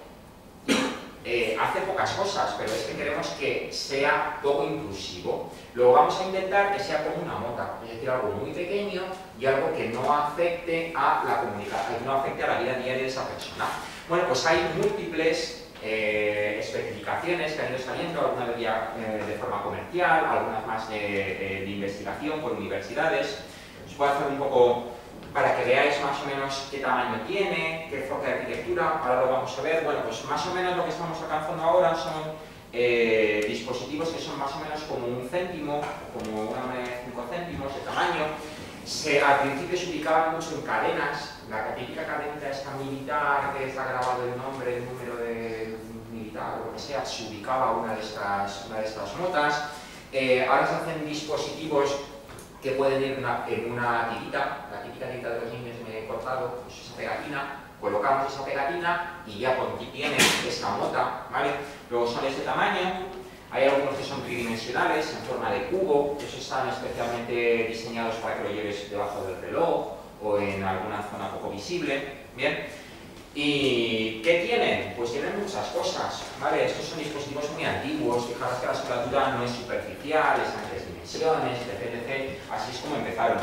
Hace pocas cosas, pero es que queremos que sea poco intrusivo. Luego vamos a intentar que sea como una mota, es decir, algo muy pequeño y algo que no afecte a la comunicación, no afecte a la vida diaria de esa persona. Bueno, pues hay múltiples especificaciones que han ido saliendo, algunas de forma comercial, algunas más de investigación por universidades. Os voy a hacer un poco para que veáis más o menos qué tamaño tiene, qué enfoque de arquitectura, ahora lo vamos a ver. Bueno, pues más o menos lo que estamos alcanzando ahora son dispositivos que son más o menos como 1 céntimo, como una moneda de 5 céntimos de tamaño. Al principio se ubicaban mucho en cadenas, la típica cadenita esta militar que está grabado el nombre, el número de militar o lo que sea, se ubicaba una de estas motas. Ahora se hacen dispositivos que pueden ir en una tirita, la típica tirita de los niños me he cortado, pues esa pegatina, colocamos esa pegatina y ya tiene esta mota, ¿vale? Luego son de este tamaño, hay algunos que son tridimensionales, en forma de cubo, esos están especialmente diseñados para que lo lleves debajo del reloj o en alguna zona poco visible, ¿bien? ¿Y qué tienen? Pues tienen muchas cosas, ¿vale? Estos son dispositivos muy antiguos, fijaros que la soldatura no es superficial, es en 3 dimensiones, etc. Así es como empezaron.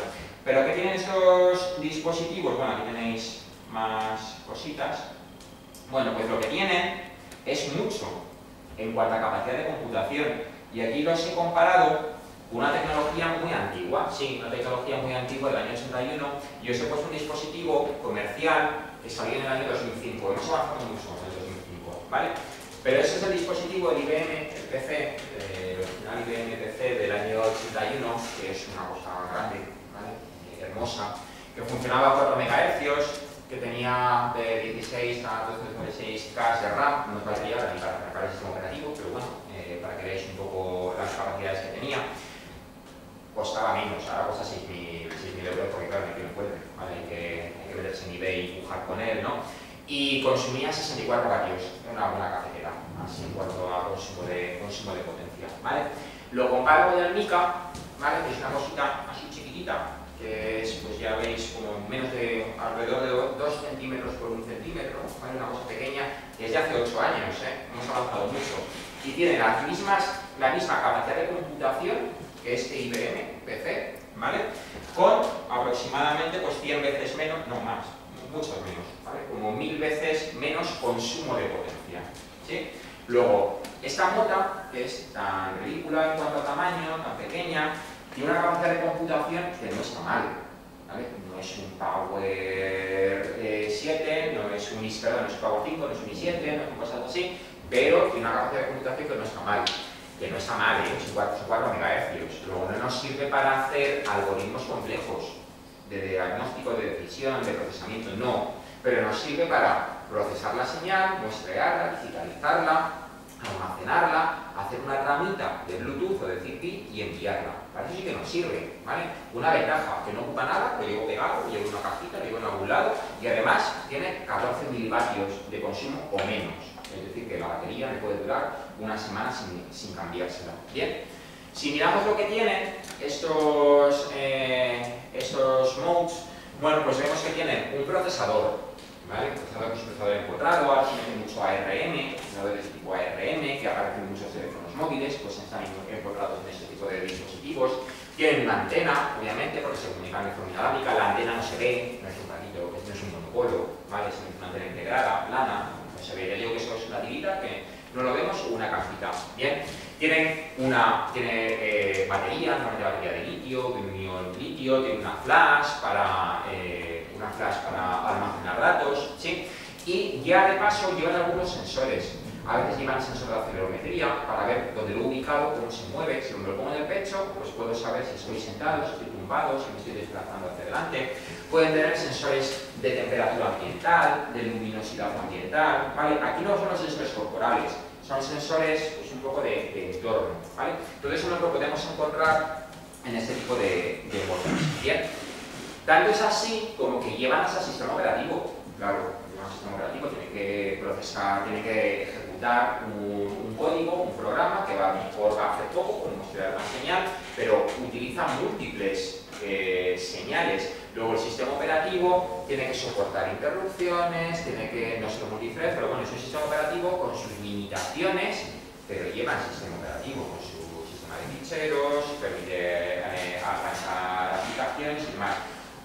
¿Pero qué tienen estos dispositivos? Bueno, aquí tenéis más cositas. Bueno, pues lo que tienen es mucho en cuanto a capacidad de computación. Y aquí los he comparado una tecnología muy antigua, sí, una tecnología muy antigua del año 81, y os he puesto un dispositivo comercial que salió en el año 2005, hemos avanzado mucho en el 2005, ¿vale? Pero ese es el dispositivo, el IBM, el PC, el original IBM PC del año 81, que es una cosa grande, ¿vale? Hermosa, que funcionaba a 4 MHz, que tenía de 16 a 256K de RAM, no es batería ni para el sistema operativo, pero bueno, para que veáis un poco las capacidades que tenía. Costaba menos, ahora cuesta 6.000 euros porque claro, no tiene fuerte, ¿vale? Hay que meterse en eBay y pujar con él, ¿no? Y consumía 64 vatios, una buena cafetera, así en cuanto a consumo de potencia, ¿vale? Lo comparo con el Mica, ¿vale? Que es una cosita así chiquitita, que es, pues ya veis, como menos de, alrededor de 2 centímetros por 1 centímetro, ¿vale? Una cosa pequeña, que es de hace 8 años, hemos avanzado mucho. Y tiene la misma capacidad de computación que este IBM PC, ¿vale? Con aproximadamente pues 100 veces menos, no más, muchos menos, ¿vale? Como 1000 veces menos consumo de potencia, ¿sí? Luego, esta mota, que es tan ridícula en cuanto a tamaño, tan pequeña, tiene una capacidad de computación que no está mal, ¿vale? No es un Power 7, no es un Power 5, no es un i7, no son cosas así, pero tiene una capacidad de computación que no está mal. Que no está mal, son 4 MHz. Luego no nos sirve para hacer algoritmos complejos de diagnóstico, de decisión, de procesamiento, no. Pero nos sirve para procesar la señal, muestrearla, digitalizarla, almacenarla, hacer una ramita de Bluetooth o de Zigbee y enviarla. Para eso sí que nos sirve, ¿vale? Una ventaja, que no ocupa nada, lo llevo pegado, lo llevo en una cajita, lo llevo en algún lado y además tiene 14 milivatios de consumo o menos. Es decir, que la batería me puede durar una semana sin cambiársela. Bien, si miramos lo que tienen estos modes, bueno, pues vemos que tienen un procesador, ¿vale? Un procesador que es un procesador empotrado, ahora se mete mucho ARM, procesadores de tipo ARM, que aparecen en muchos teléfonos móviles, pues están empotrados en este tipo de dispositivos. Tienen una antena, obviamente, porque se comunican de forma inalámbrica, la antena no se ve, no es un palito, no es un monopolo, ¿vale? Es una antena integrada, plana. Se ve, ya digo que eso es una tirita que no lo vemos, o una cajita. Bien, tiene batería, normalmente batería de litio, de un ion litio, tiene una flash para almacenar datos, ¿sí? Y ya de paso llevan algunos sensores. A veces llevan sensor de acelerometría para ver dónde lo he ubicado, cómo se mueve. Si me lo pongo en el pecho, pues puedo saber si estoy sentado, si estoy tumbado, si me estoy desplazando hacia adelante. Pueden tener sensores de temperatura ambiental, de luminosidad ambiental, ¿vale? Aquí no son los sensores corporales, son sensores pues, un poco de entorno, ¿vale? Todo eso no lo podemos encontrar en este tipo de botones. Bien, tanto es así como que llevan hasta sistema operativo. Claro, un sistema operativo tiene que procesar, tiene que ejecutar un código, un programa que va a hacer poco, como mostrar una señal, pero utiliza múltiples señales. Luego el sistema operativo tiene que soportar interrupciones, tiene que no ser multithread, pero bueno, es un sistema operativo con sus limitaciones, pero lleva el sistema operativo con su sistema de ficheros, permite avanzar aplicaciones y demás.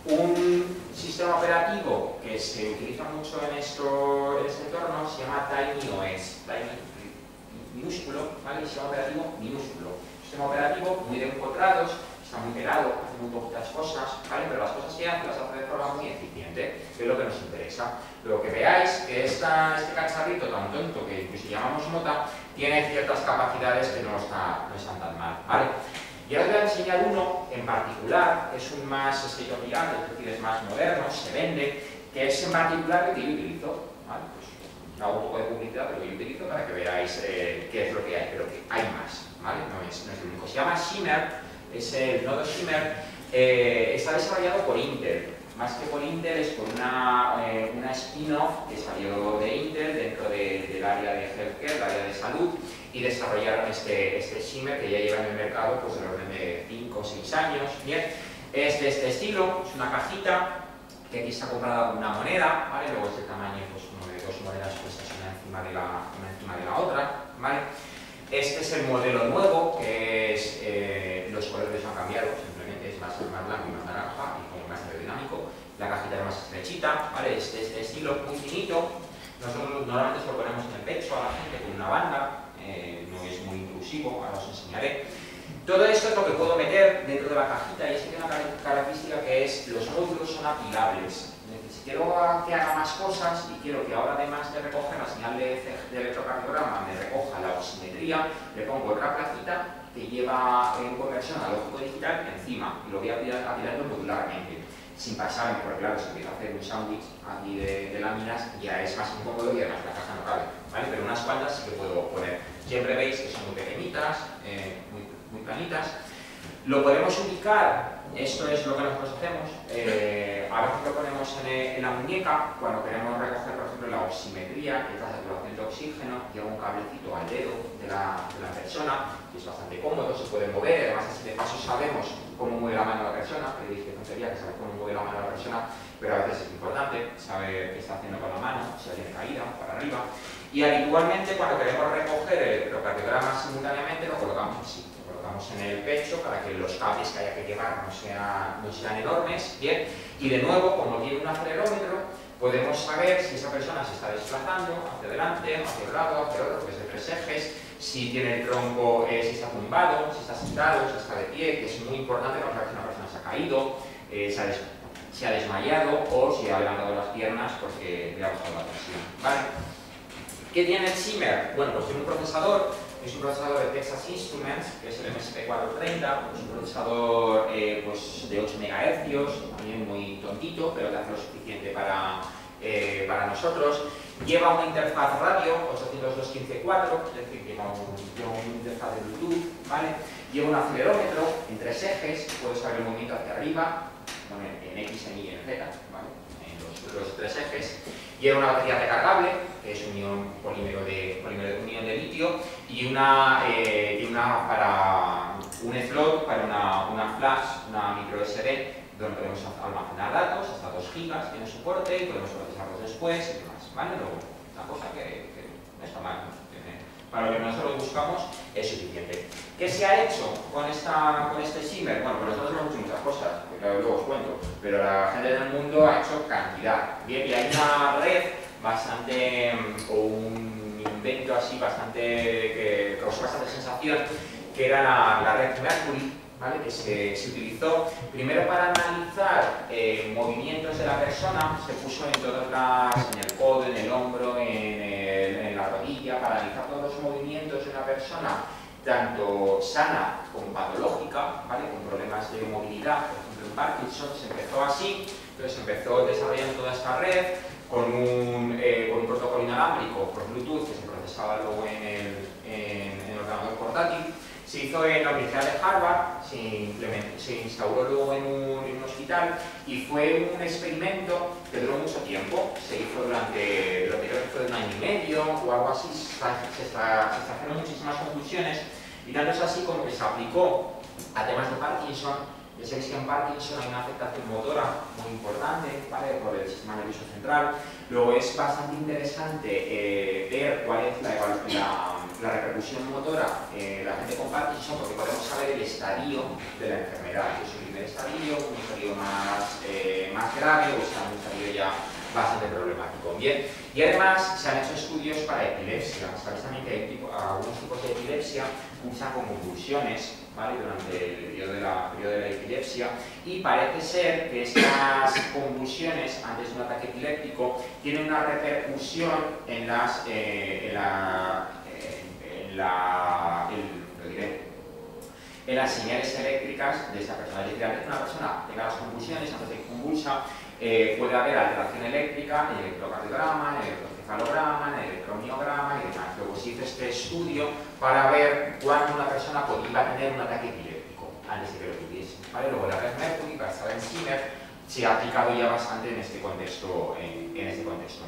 Un sistema operativo que se utiliza mucho en este entorno se llama TinyOS, Tiny minúsculo, ¿vale? Sistema operativo minúsculo. Sistema operativo muy de empotrados, está muy pelado, hace muy poquitas cosas, ¿vale? Pero las cosas que hace las hace de forma muy eficiente, que es lo que nos interesa. Luego que veáis que este cacharrito tan tonto que incluso llamamos nota, tiene ciertas capacidades que no están tan mal, ¿vale? Y ahora os voy a enseñar uno en particular, que es un más state of the art, es decir, es más moderno, se vende, que es en particular el que yo utilizo, ¿vale? Pues hago un poco de publicidad, pero yo utilizo para que veáis qué es lo que hay, pero que hay más, ¿vale? No es el único. Se llama Shimmer, es el nodo Shimmer, está desarrollado por Intel. Más que por Intel, es por una spin-off que salió de Intel dentro del área de healthcare, el área de salud, y desarrollaron este Shimmer que ya lleva en el mercado pues del orden de 5 o 6 años. Bien, es de este estilo, es una cajita que aquí está comprada con una moneda, ¿vale? Luego es de tamaño pues, como de 2 monedas puestas una encima de la otra, ¿vale? Este es el modelo nuevo, que es, los colores no han cambiado, simplemente es más blanco y más naranja y como más aerodinámico. La cajita es más estrechita, ¿vale? Este estilo muy finito. Nosotros normalmente se lo ponemos en el pecho a la gente con una banda, no es muy inclusivo, ahora os enseñaré. Todo esto es lo que puedo meter dentro de la cajita, y esto tiene una característica que es los módulos son apilables. Si quiero que haga más cosas y quiero que ahora, además de recoger la señal de electrocardiograma, me recoja la oximetría, le pongo otra placita que lleva en conversión a lógico digital encima, y lo voy apilando modularmente, sin pasarme, porque claro, si empiezo a hacer un sándwich aquí de láminas, ya es más incómodo y además la caja no cabe, ¿vale? Pero unas cuantas sí que puedo poner. Siempre veis que son muy pequeñitas, muy planitas. Lo podemos ubicar, esto es lo que nosotros hacemos, a veces lo ponemos en la muñeca, cuando queremos recoger, por ejemplo, la oximetría, que es la saturación de oxígeno, lleva un cablecito al dedo de la persona, que es bastante cómodo, se puede mover, además así de paso sabemos cómo mueve la mano la persona, que dice que tontería que sabe cómo mueve la mano la persona, pero a veces es importante saber qué está haciendo con la mano, si la tiene caída, para arriba, y habitualmente cuando queremos recoger el electrocardiograma simultáneamente lo colocamos así. En el pecho para que los cables que haya que llevar no sean enormes, ¿bien? Y de nuevo, como tiene un acelerómetro, podemos saber si esa persona se está desplazando hacia adelante, hacia un lado, hacia otro, que es de 3 ejes, si tiene el tronco, si está tumbado, si está sentado, si está de pie, que es muy importante para saber si una persona se ha caído, se ha desmayado o si ha levantado las piernas porque le ha bajado la presión, ¿vale? ¿Qué tiene el Zimmer? Bueno, pues tiene un procesador. Es un procesador de Texas Instruments, que es el MSP430, es un procesador pues de 8 MHz, también muy tontito, pero que hace lo suficiente para nosotros. Lleva una interfaz radio 802.15.4, es decir, lleva una interfaz de Bluetooth, ¿vale? Lleva un acelerómetro en 3 ejes, puedes saber el movimiento hacia arriba, bueno, en X, en Y, en Z, ¿vale? En los 3 ejes. Lleva una batería recargable, que es polímero de litio, y para un slot, para una flash, una micro SD, donde podemos almacenar datos, hasta 2 GB tiene soporte, y podemos procesarlos después y demás, ¿vale? Luego, una cosa que no está mal, ¿no? Para lo que nosotros buscamos es suficiente. ¿Qué se ha hecho con este Zimmer? Bueno, pues nosotros hemos hecho muchas cosas, que claro, luego os cuento, pero la gente del mundo ha hecho cantidad. Bien, y hay una red bastante, o un invento así bastante, que causó bastante sensación, que era la red Mercury, ¿vale? Que se utilizó primero para analizar movimientos de la persona, se puso en todas en el codo, en el hombro, en la rodilla, para analizar todos los movimientos de una persona, tanto sana como patológica, ¿vale? Con problemas de movilidad, por ejemplo en Parkinson, se empezó así, entonces se empezó desarrollando toda esta red con un protocolo inalámbrico por Bluetooth que se procesaba luego en el ordenador portátil. Se hizo en la Universidad de Harvard, se instauró luego en un hospital y fue un experimento que duró mucho tiempo. Se hizo durante lo que creo que fue 1 año y medio o algo así, se extrajeron muchísimas conclusiones y tanto es así como que se aplicó a temas de Parkinson. Ya sabéis que en Parkinson hay una afectación motora muy importante, ¿vale? Por el sistema nervioso central. Luego es bastante interesante ver cuál es la repercusión motora en la gente con Parkinson, porque podemos saber el estadio de la enfermedad. Es un primer estadio, un estadio más grave o está un estadio ya bastante problemático. Bien, y además se han hecho estudios para epilepsia. Sabéis también que hay algunos tipos de epilepsia cursan con convulsiones, ¿vale? Durante el periodo de la epilepsia, y parece ser que estas convulsiones antes de un ataque epiléptico tienen una repercusión en las señales eléctricas de esta persona. Es decir, antes de una persona tenga las convulsiones, antes de que convulsa, puede haber alteración eléctrica en el electrocardiograma, en el electroencefalograma, en el electromiograma y demás. Luego se hizo este estudio para ver cuándo una persona podría tener un ataque epiléptico antes de que lo tuviese, ¿vale? Luego la red Mercury, basada en Zimmer, se ha aplicado ya bastante en este contexto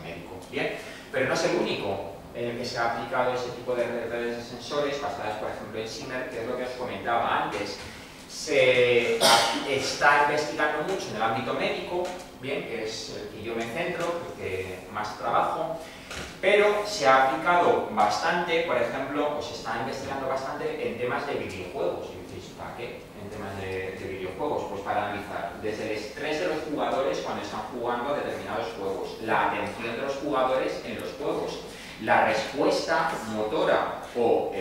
médico. Bien, pero no es el único en el que se ha aplicado ese tipo de redes de sensores basadas, por ejemplo, en Zimmer, que es lo que os comentaba antes. Se está investigando mucho en el ámbito médico, bien, que es el que yo me centro, el que más trabajo, pero se ha aplicado bastante, por ejemplo, pues se está investigando bastante en temas de videojuegos. Y dices, ¿para qué? En temas de videojuegos, pues para analizar desde el estrés de los jugadores cuando están jugando a determinados juegos, la atención de los jugadores en los juegos, la respuesta motora o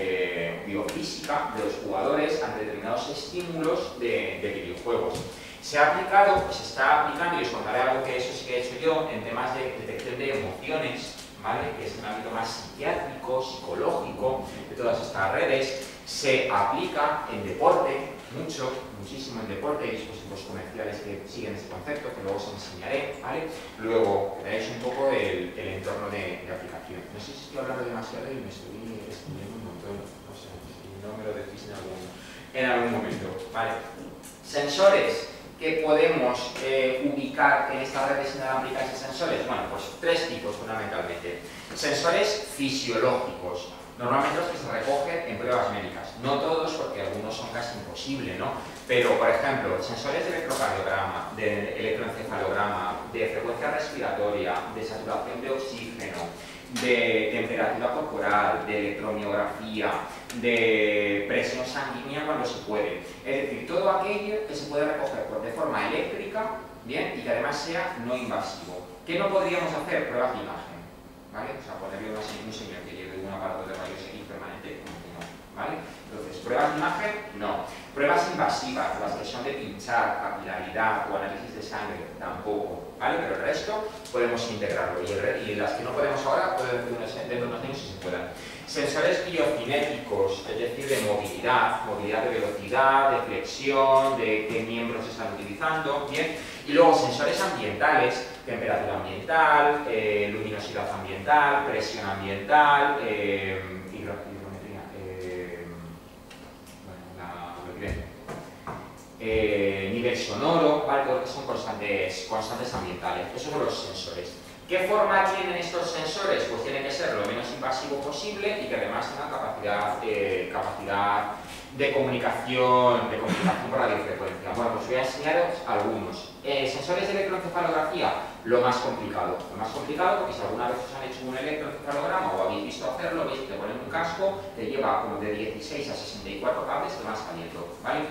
biofísica de los jugadores ante determinados estímulos de videojuegos. Se ha aplicado, se está aplicando, y os contaré algo que eso sí que he hecho yo, en temas de detección de emociones, ¿vale? Que es un ámbito más psiquiátrico, psicológico, de todas estas redes. Se aplica en deporte, muchísimo en deporte, hay dispositivos comerciales que siguen este concepto, que luego os enseñaré, ¿vale? Luego veréis un poco el entorno de aplicación. No sé si estoy hablando demasiado y me estoy extendiendo un montón, no sé, si no me lo decís en algún momento, ¿vale? Sensores que podemos ubicar en estas redes inalámbricas de sensores. Bueno, pues tres tipos fundamentalmente. Sensores fisiológicos, normalmente los que se recogen en pruebas médicas. No todos, porque algunos son casi imposibles, ¿no? Pero, por ejemplo, sensores de electrocardiograma, de electroencefalograma, de frecuencia respiratoria, de saturación de oxígeno, de temperatura corporal, de electromiografía, de presión sanguínea cuando se puede. Es decir, todo aquello que se puede recoger de forma eléctrica, bien, y que además sea no invasivo. ¿Qué no podríamos hacer? Pruebas de imagen, ¿vale? O sea, ponerle un señor que lleve un aparato de rayos X permanente, como que no, ¿vale? Entonces, pruebas de imagen, no. Pruebas invasivas, las que son de pinchar, capilaridad o análisis de sangre, tampoco, ¿vale? Pero el resto podemos integrarlo, y las que no podemos ahora, pueden dentro de unos años si se puedan. Sensores biocinéticos, es decir, de movilidad de velocidad, de flexión, de qué miembros se están utilizando, ¿bien? Y luego sensores ambientales, temperatura ambiental, luminosidad ambiental, presión ambiental, hidrometría, nivel sonoro, ¿vale? Todo lo que son constantes ambientales. Esos son los sensores. ¿Qué forma tienen estos sensores? Pues tienen que ser lo menos invasivo posible y que además tengan capacidad de comunicación por radiofrecuencia. Bueno, pues voy a enseñaros algunos. Sensores de electroencefalografía, lo más complicado. Lo más complicado porque si alguna vez os han hecho un electroencefalograma o habéis visto hacerlo, veis que te ponen un casco que lleva como de 16 a 64 cables que van saliendo, ¿vale?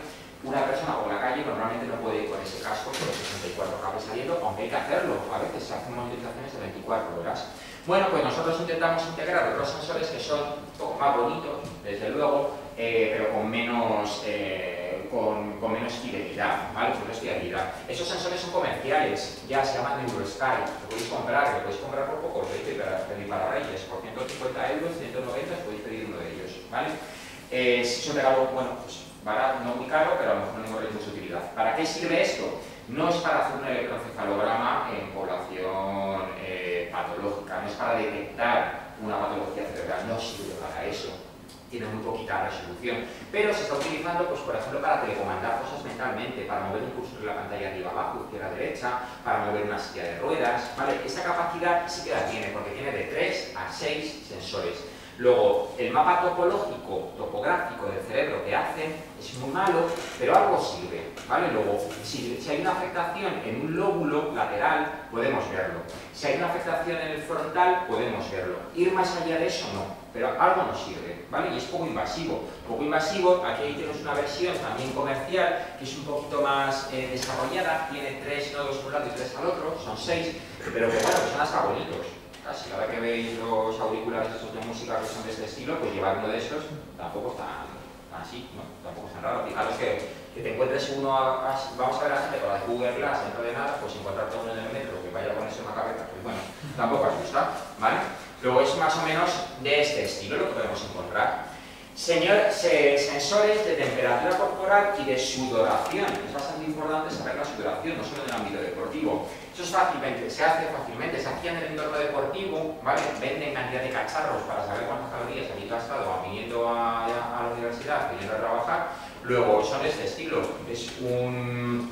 Una persona por la calle normalmente no puede ir con ese casco con los 64 cables saliendo, aunque hay que hacerlo. A veces se hacen monitorizaciones de 24 horas. Bueno, pues nosotros intentamos integrar otros sensores que son un poco más bonitos, desde luego, pero con menos fidelidad, ¿vale? Esos sensores son comerciales, ya se llaman Neurosky, lo podéis comprar por poco, lo podéis pedir para Reyes, por 150 euros, 190 os podéis pedir uno de ellos, ¿vale? Si es un regalo, bueno, pues barato, no muy caro, pero a lo mejor no hay mucha utilidad. ¿Para qué sirve esto? No es para hacer un electroencefalograma en población patológica, no es para detectar una patología cerebral, no sirve para eso. Tiene muy poquita resolución, pero se está utilizando, pues, por ejemplo, para telecomandar cosas mentalmente, para mover un cursor de la pantalla arriba abajo, izquierda derecha, para mover una silla de ruedas, ¿vale? Esa capacidad sí que la tiene, porque tiene de 3 a 6 sensores. Luego, el mapa topográfico del cerebro que hacen es muy malo, pero algo sirve, ¿vale? Luego, si hay una afectación en un lóbulo lateral, podemos verlo. Si hay una afectación en el frontal, podemos verlo. Ir más allá de eso, no, pero algo nos sirve, ¿vale? Y es poco invasivo. Poco invasivo, aquí tenemos una versión también comercial, que es un poquito más desarrollada, tiene 3 nodos por un lado y 3 al otro, son 6, pero que bueno, que son hasta bonitos. Si ahora que veis los auriculares de música que son de este estilo, pues llevar uno de estos tampoco es tan así, ¿no? Tampoco es tan raro. Fijaros que te encuentres uno, vamos a ver a la gente con la Google Glass dentro de nada, pues encontrarte uno en el metro que vaya a ponerse una cabeza, pues bueno, tampoco asusta, ¿vale? Luego es más o menos de este estilo lo que podemos encontrar. Sensores de temperatura corporal y de sudoración. Es bastante importante saber la sudoración, no solo en el ámbito deportivo. Eso se hace fácilmente, se hacía en el entorno deportivo, ¿vale? Venden cantidad de cacharros para saber cuántas calorías habéis gastado viniendo a la universidad, viniendo a trabajar. Luego son de este estilo, es un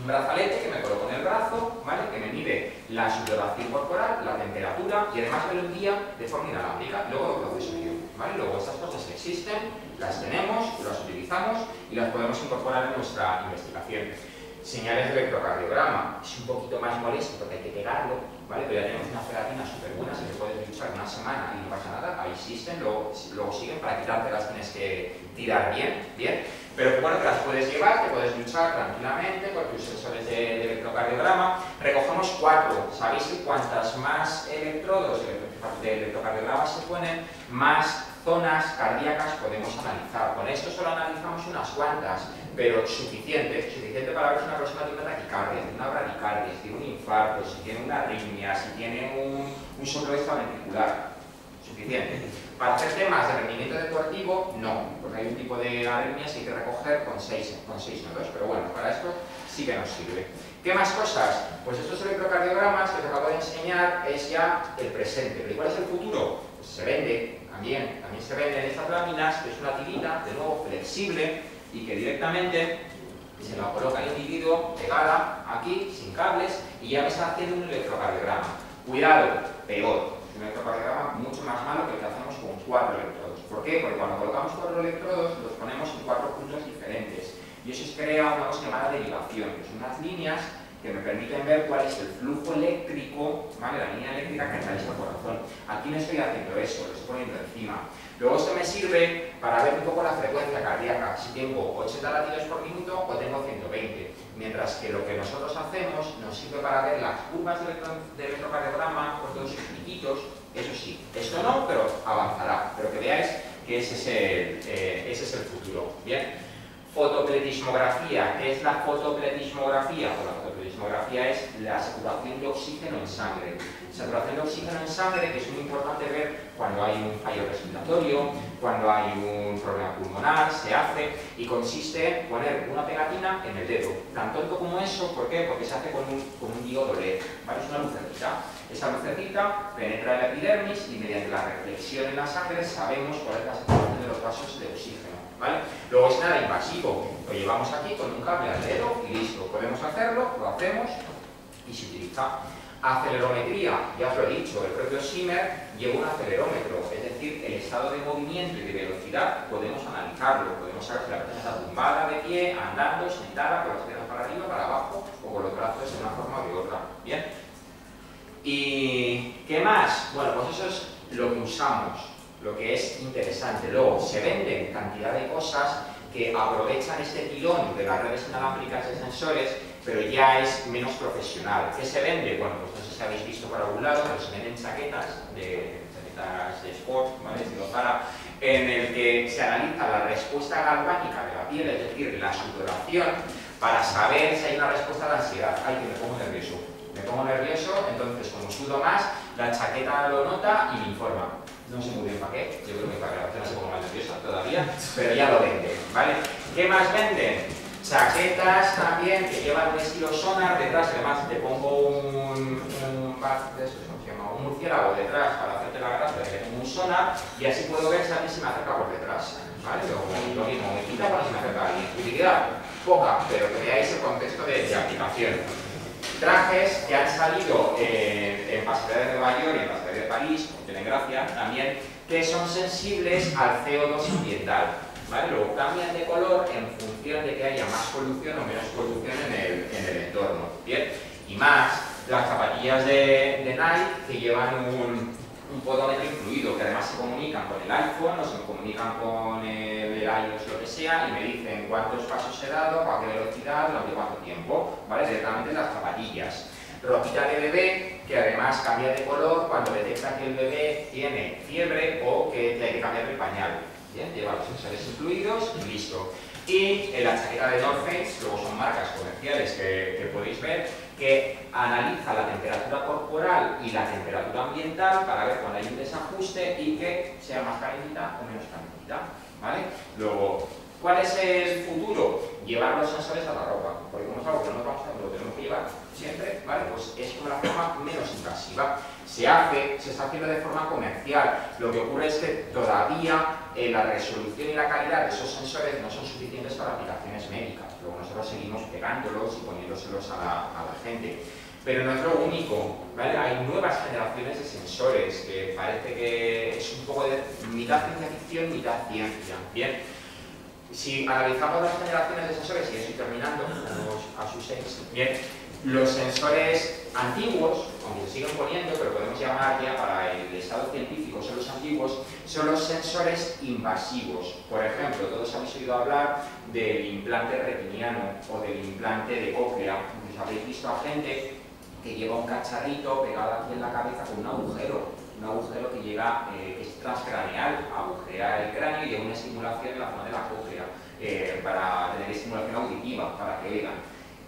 brazalete que me coloco en el brazo, ¿vale? Que me mide la sudoración corporal, la temperatura y además me lo envía de forma inalámbrica. Luego lo proceso yo, ¿vale? Luego estas cosas existen, las tenemos, las utilizamos y las podemos incorporar en nuestra investigación. Señales de electrocardiograma, es un poquito más molesto porque hay que pegarlo, ¿vale? Pero ya tenemos unas pegatinas súper buenas y te puedes duchar una semana y no pasa nada, ahí existen, luego siguen, para quitártelas tienes que tirar bien, pero bueno, que las puedes llevar, te puedes duchar tranquilamente con tus sensores de electrocardiograma. Recogemos 4, sabéis que cuantas más electrodos de electrocardiograma se ponen, más zonas cardíacas podemos analizar. Con esto solo analizamos unas cuantas, pero suficiente para ver si una persona tiene una taquicardia, tiene una bradicardia, si tiene un infarto, si tiene una arritmia, si tiene un soplo extraventricular. Suficiente. Para hacer temas de rendimiento deportivo, no, porque hay un tipo de arritmias que hay que recoger con 6 nodos, pero bueno, para esto sí que nos sirve. ¿Qué más cosas? Pues estos electrocardiogramas que te acabo de enseñar es ya el presente. ¿Pero cuál es el futuro? Pues se vende, también se venden estas láminas, que es una tirita, de nuevo flexible, y que directamente se la coloca el individuo pegada aquí, sin cables, y ya me está haciendo un electrocardiograma. Cuidado, peor. Un electrocardiograma mucho más malo que el que hacemos con 4 electrodos. ¿Por qué? Porque cuando colocamos 4 electrodos los ponemos en 4 puntos diferentes y eso se crea una cosa llamada derivación, que son unas líneas que me permiten ver cuál es el flujo eléctrico, ¿vale? La línea eléctrica que atraviesa el corazón. Aquí no estoy haciendo eso, lo estoy poniendo encima. Luego esto me sirve para ver un poco la frecuencia cardíaca, si tengo 80 latidos por minuto o tengo 120. Mientras que lo que nosotros hacemos nos sirve para ver las curvas de electrocardiograma con todos sus piquitos, eso sí. Esto no, pero avanzará. Pero que veáis que ese es el futuro. Bien. Fotopletismografía. ¿Qué es la fotopletismografía? Pues la fotopletismografía es la saturación de oxígeno en sangre. Saturación de oxígeno en sangre, que es muy importante ver cuando hay un fallo respiratorio, cuando hay un problema pulmonar, se hace y consiste en poner una pegatina en el dedo. Tan tonto como eso, ¿por qué? Porque se hace con un diodo LED, ¿vale? Es una lucecita. Esa lucecita penetra en la epidermis y mediante la reflexión en la sangre sabemos cuál es la saturación de los vasos de oxígeno, ¿vale? Luego es nada invasivo, lo llevamos aquí con un cable al dedo y listo. Podemos hacerlo, lo hacemos y se utiliza. Acelerometría, ya os lo he dicho, el propio Zimmer lleva un acelerómetro, es decir, el estado de movimiento y de velocidad podemos analizarlo, podemos saber si la persona está tumbada, de pie, andando, sentada, con las piernas para arriba, para abajo o con los brazos de una forma o de otra. Bien. ¿Y qué más? Bueno, pues eso es lo que usamos, lo que es interesante. Luego, se venden cantidad de cosas que aprovechan este tirón de las redes inalámbricas de sensores, pero ya es menos profesional. ¿Qué se vende? Bueno, pues no sé si habéis visto por algún lado, pero se venden chaquetas de sport, ¿vale? Estilo Zara, en el que se analiza la respuesta galvánica de la piel, es decir, la sudoración, para saber si hay una respuesta a la ansiedad. Ay, que me pongo nervioso. Me pongo nervioso, entonces como sudo más, la chaqueta lo nota y me informa. No sé muy bien para qué, yo creo que para que la persona se ponga más nerviosa todavía, pero ya lo venden, ¿vale? ¿Qué más venden? Chaquetas también que llevan un estilo sonar detrás, además te pongo un murciélago detrás para hacerte la gracia de que tengo un sonar y así puedo ver si alguien se me acerca por detrás, ¿vale? Lo mismo, me quita cuando se me acerca alguien. Utilidad poca, pero que veáis el contexto de aplicación. Trajes que han salido en pasarela de Nueva York y en pasarela de París, tienen gracia también, que son sensibles al CO2 ambiental, ¿vale? Luego cambian de color en función de que haya más polución o menos polución en el entorno. Bien, y más las zapatillas de Nike que llevan un podómetro incluido, que además se comunican con el iPhone o se comunican con el iOS, lo que sea, y me dicen cuántos pasos he dado, a qué velocidad, durante cuánto tiempo, ¿vale? Directamente las zapatillas. Ropita de bebé, que además cambia de color cuando detecta que el bebé tiene fiebre o que hay que cambiar el pañal. Bien, lleva los sensores incluidos y listo. Y en la chaqueta de North Face, luego son marcas comerciales que podéis ver, que analiza la temperatura corporal y la temperatura ambiental para ver cuando hay un desajuste y que sea más calentita o menos calentita, ¿vale? Luego, ¿cuál es el futuro? Llevar los sensores a la ropa, porque como es algo que no nos vamos a hacer, lo tenemos que llevar siempre, ¿vale? Pues es como la forma menos invasiva. Se está haciendo de forma comercial. Lo que ocurre es que todavía la resolución y la calidad de esos sensores no son suficientes para aplicaciones médicas. Luego nosotros seguimos pegándolos y poniéndoselos a la gente. Pero no es lo único, ¿vale? Hay nuevas generaciones de sensores que parece que es un poco de mitad ciencia ficción, mitad ciencia. Bien. Si analizamos las generaciones de sensores, y estoy terminando, a sus 6, bien, los sensores antiguos, aunque se siguen poniendo, pero podemos llamar ya para el estado científico, son los antiguos, son los sensores invasivos. Por ejemplo, todos habéis oído hablar del implante retiniano o del implante de cóclea. Pues habréis visto a gente que lleva un cacharrito pegado aquí en la cabeza con un agujero. un agujero que llega, que es transcraneal, agujerea el cráneo y hay una estimulación en la zona de la cóclea para tener estimulación auditiva, para que oigan.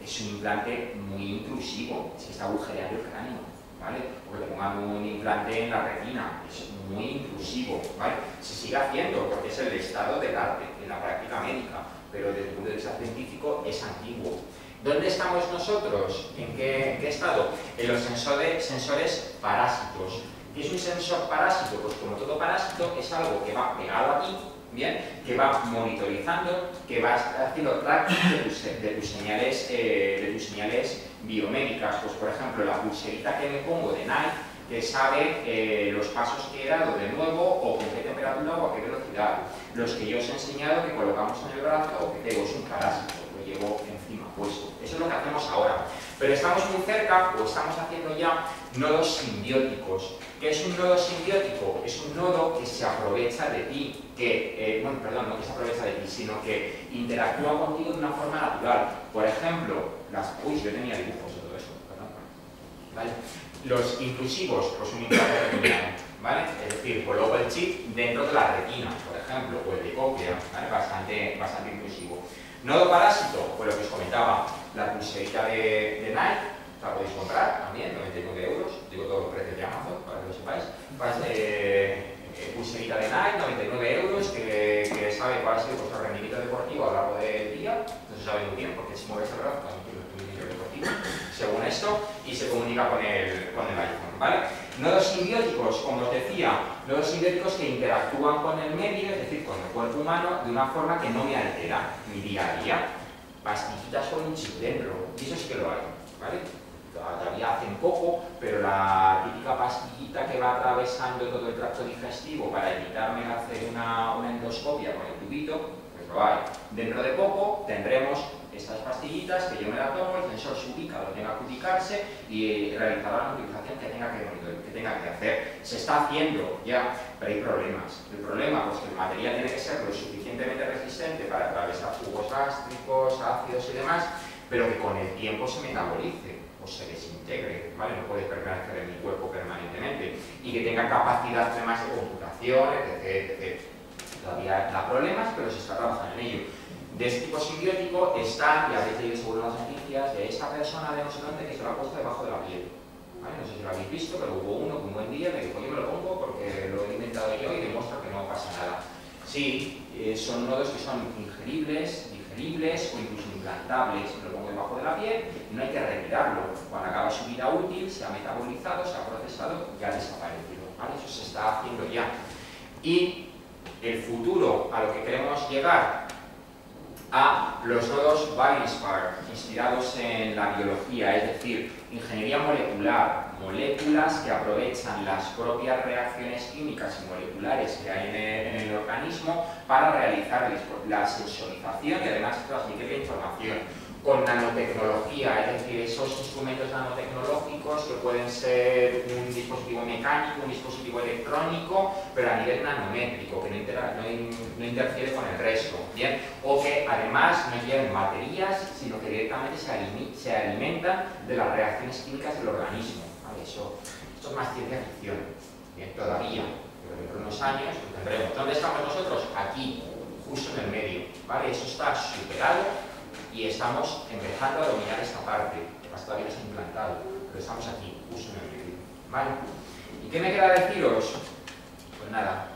Es un implante muy intrusivo, se está agujereando el cráneo, ¿vale? O que le pongan un implante en la retina, es muy intrusivo, ¿vale? Se sigue haciendo porque es el estado del arte en la práctica médica, pero desde el punto de vista científico es antiguo. ¿Dónde estamos nosotros? ¿En qué estado? En los sensores parásitos. ¿Qué es un sensor parásito? Pues como todo parásito es algo que va pegado aquí, ¿bien? Que va monitorizando, que va haciendo tracking de tus señales biomédicas. Pues por ejemplo, la pulserita que me pongo de Nike, que sabe los pasos que he dado de nuevo o con qué temperatura o a qué velocidad. Los que yo os he enseñado que colocamos en el brazo o que tengo es un parásito, lo llevo encima puesto. Eso es lo que hacemos ahora. Pero estamos muy cerca o estamos haciendo ya nodos simbióticos. ¿Qué es un nodo simbiótico? Es un nodo que se aprovecha de ti, bueno, perdón, no que se aprovecha de ti, sino que interactúa contigo de una forma natural. Por ejemplo, yo tenía dibujos de todo eso, perdón. ¿Vale? Los inclusivos, pues un implante retiniano, ¿vale? Es decir, coloco el chip dentro de la retina, por ejemplo, o el de cóclea, ¿vale? Bastante inclusivo. Nodo parásito, pues lo que os comentaba, la pulserita de Nike, la podéis comprar también, 99 euros, digo todos los precios de Amazon, para que lo sepáis. Pulserita de Nike, 99 euros, que sabe cuál ha sido vuestro rendimiento deportivo a lo largo del día, no se sabe muy bien porque si mueves el brazo también tiene un rendimiento deportivo, según esto, y se comunica con el iPhone, ¿vale? Nodos simbióticos, como os decía, nodos simbióticos que interactúan con el medio, es decir, con el cuerpo humano, de una forma que no me altera mi día a día. Pastillitas con un chip dentro, y eso sí que lo hay, ¿vale? Todavía hacen poco, pero la típica pastillita que va atravesando todo el tracto digestivo para evitarme hacer una endoscopia con el tubito, pues lo hay. Dentro de poco tendremos estas pastillitas que yo me la tomo, el sensor se ubica donde tenga que ubicarse y realizará la utilización que tenga que hacer. Se está haciendo ya, pero hay problemas. El problema, pues que el material tiene que ser lo suficientemente resistente para atravesar jugos gástricos, ácidos y demás, pero que con el tiempo se metabolice o se desintegre, ¿vale? No puede permanecer en mi cuerpo permanentemente y que tenga capacidad además de computación, etc. Todavía da problemas, pero se está trabajando en ello. De este tipo simbiótico está, y habéis leído seguro las noticias, de esa persona de no sé dónde que se lo ha puesto debajo de la piel. ¿Vale? No sé si lo habéis visto, pero hubo uno que un buen día me dijo, yo me lo pongo porque lo he inventado yo y demuestra que no pasa nada. Sí, son nodos que son ingeribles, digeribles o incluso implantables. Me lo pongo debajo de la piel y no hay que retirarlo. Cuando acaba su vida útil, se ha metabolizado, se ha procesado y ha desaparecido. ¿Vale? Eso se está haciendo ya. Y el futuro a lo que queremos llegar, a los nodos Biospark, inspirados en la biología, es decir, ingeniería molecular, moléculas que aprovechan las propias reacciones químicas y moleculares que hay en el organismo para realizar la sensorización y además transmitir la información. Con nanotecnología, es decir, esos instrumentos nanotecnológicos que pueden ser un dispositivo mecánico, un dispositivo electrónico, pero a nivel nanométrico, que no interfiere con el resto, ¿bien? O que además no lleven baterías, sino que directamente se alimentan de las reacciones químicas del organismo, ¿vale? Esto es más ciencia ficción, ¿bien? Todavía, pero dentro de unos años lo tendremos. ¿Dónde estamos nosotros? Aquí, justo en el medio, ¿vale? Eso está superado y estamos empezando a dominar esta parte, que todavía no se ha implantado, pero estamos aquí, justo en el medio, ¿vale? ¿Y qué me queda deciros? Pues nada,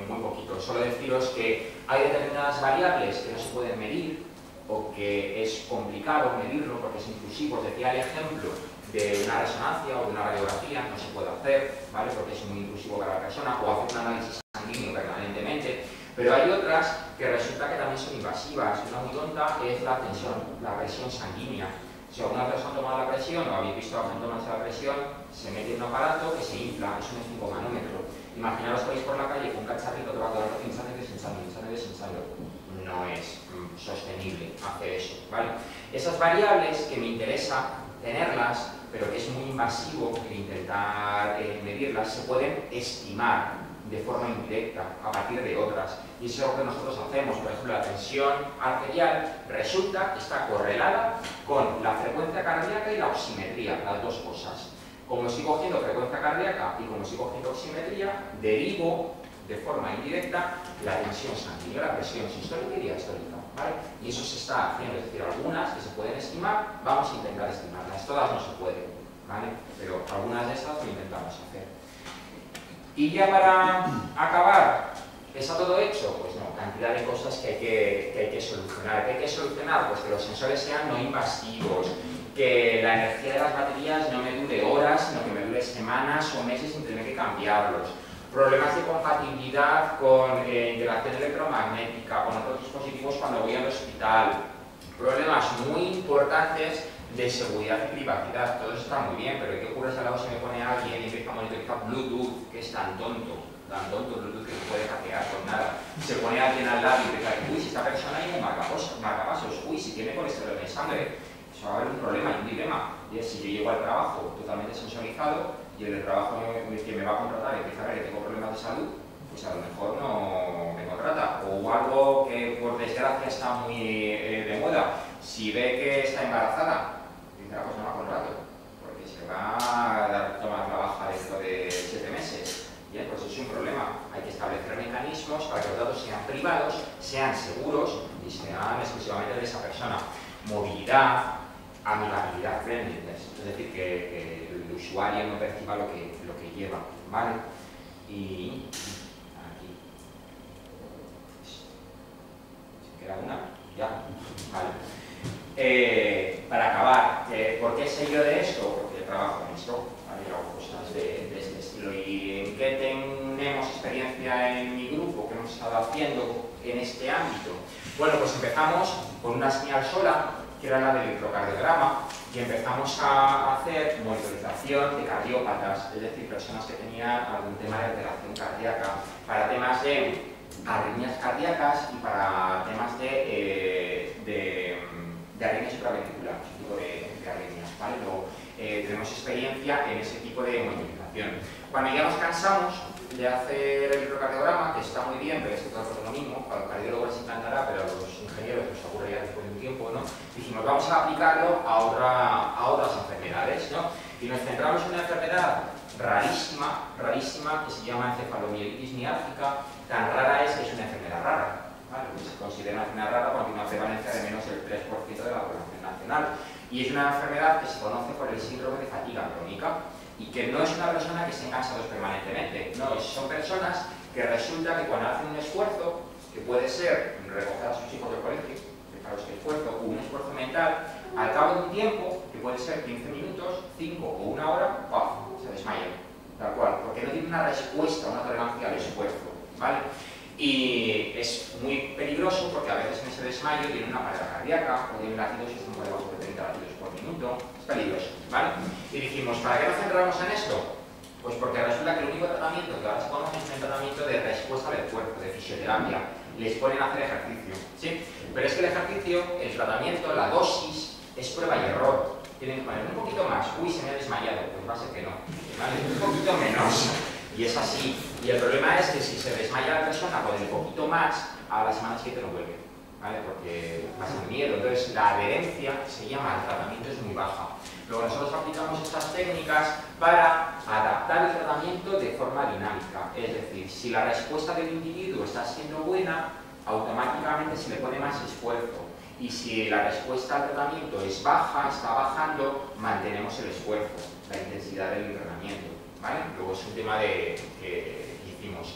muy poquito, solo deciros que hay determinadas variables que no se pueden medir o que es complicado medirlo porque es intrusivo. Os decía el ejemplo de una resonancia o de una radiografía, no se puede hacer, ¿vale? Porque es muy intrusivo para la persona, o hacer un análisis sanguíneo permanentemente. Pero hay otras que resulta que también son invasivas. Una muy tonta es la tensión, la presión sanguínea. Si alguna persona toma la presión, o habéis visto a alguien tomarse la presión, se mete en un aparato que se infla, es un esfingomanómetro. Imaginaros que vais por la calle con un cacharrito que va todo el rato pinchando y desinchando. No es sostenible hacer eso, ¿vale? Esas variables que me interesa tenerlas, pero que es muy invasivo el intentar medirlas, se pueden estimar de forma indirecta, a partir de otras. Y eso es lo que nosotros hacemos. Por ejemplo, la tensión arterial resulta que está correlada con la frecuencia cardíaca y la oximetría, las dos cosas. Como estoy cogiendo frecuencia cardíaca y como estoy cogiendo oximetría, derivo de forma indirecta la tensión sanguínea, la presión sistólica y diastólica, ¿vale? Y eso se está haciendo, es decir, algunas que se pueden estimar, vamos a intentar estimarlas, todas no se pueden, ¿vale? Pero algunas de esas lo intentamos hacer. Y ya para acabar, ¿está todo hecho? Pues no, cantidad de cosas que hay que solucionar. ¿Qué hay que solucionar? Pues que los sensores sean no invasivos, que la energía de las baterías no me dure horas, sino que me dure semanas o meses sin tener que cambiarlos. Problemas de compatibilidad con integración electromagnética, con otros dispositivos cuando voy al hospital. Problemas muy importantes de seguridad y privacidad. Todo eso está muy bien, pero ¿qué ocurre si al lado se me pone alguien y empieza a monitorizar Bluetooth, que es tan tonto Bluetooth que se puede hackear con nada? Se pone alguien al lado y empieza a decir, uy, si esta persona hay un marcapasos, uy, si tiene colesterol en sangre. Eso va a haber un problema y un dilema. Y es si yo llego al trabajo totalmente sensorizado y el trabajo que me va a contratar empieza a ver que tengo problemas de salud, pues a lo mejor no me contrata. O algo que por desgracia está muy de moda, si ve que está embarazada, dice, pues no me contrato, porque se va a tomar la baja dentro de 7 meses. Bien, pues eso es un problema. Hay que establecer mecanismos para que los datos sean privados, sean seguros y sean exclusivamente de esa persona. Movilidad, amigabilidad, friendliness, es decir, que el usuario no perciba lo que lleva, ¿vale? Y aquí, ¿se queda una? Ya, vale. Para acabar, ¿por qué sé yo de esto? Porque trabajo en esto, ¿vale? Hago cosas de este estilo. ¿Y en qué tenemos experiencia en mi grupo? ¿Qué hemos estado haciendo en este ámbito? Bueno, pues empezamos con una señal sola, que era la del electrocardiograma, y empezamos a hacer monitorización de cardiópatas, es decir, personas que tenían algún tema de alteración cardíaca, para temas de arritmias cardíacas y para temas de arritmias supraventriculares, ese tipo de arritmias, ¿vale? Luego tenemos experiencia en ese tipo de monitorización. Cuando ya nos cansamos de hacer el electrocardiograma, que está muy bien, pero es que todo es lo mismo, para los cardiólogos les encantará, pero a los ingenieros les ocurre ya después de un tiempo, ¿no? Dijimos, vamos a aplicarlo a otras enfermedades, ¿no? Y nos centramos en una enfermedad rarísima, que se llama encefalomielitis miálgica. Tan rara es que es una enfermedad rara, ¿vale? Pues se considera una enfermedad rara porque tiene una prevalencia de menos del 3% de la población nacional. Y es una enfermedad que se conoce por el síndrome de fatiga crónica, y que no es una persona que estén cansados permanentemente, no, son personas que resulta que cuando hacen un esfuerzo, que puede ser recoger a sus hijos del colegio, fijaros que esfuerzo, o un esfuerzo mental, al cabo de un tiempo, que puede ser 15 minutos, 5 o 1 hora, ¡paf!, se desmayan, tal cual, porque no tiene una respuesta, una tolerancia al esfuerzo, ¿vale? Y es muy peligroso porque a veces en ese desmayo tiene una parada cardíaca o tiene latidos muy debajo de 30 latidos por minuto. Es peligroso, ¿vale? Y dijimos, ¿para qué nos centramos en esto? Pues porque resulta que el único tratamiento que ahora se conoce es un tratamiento de respuesta del cuerpo, de fisioterapia. Les ponen a hacer ejercicio, ¿sí? Pero es que el ejercicio, el tratamiento, la dosis, es prueba y error. Tienen que poner un poquito más. Uy, se me ha desmayado. Pues va a ser que no, ¿vale? Un poquito menos. Y es así. Y el problema es que si se desmaya la persona con el poquito más, a la semana siguiente no vuelve, ¿vale? Porque pasa el miedo. Entonces la adherencia, se llama, al tratamiento es muy baja. Luego nosotros aplicamos estas técnicas para adaptar el tratamiento de forma dinámica. Es decir, si la respuesta del individuo está siendo buena, automáticamente se le pone más esfuerzo. Y si la respuesta al tratamiento es baja, está bajando, mantenemos el esfuerzo, la intensidad del entrenamiento, ¿vale? Luego es un tema que hicimos.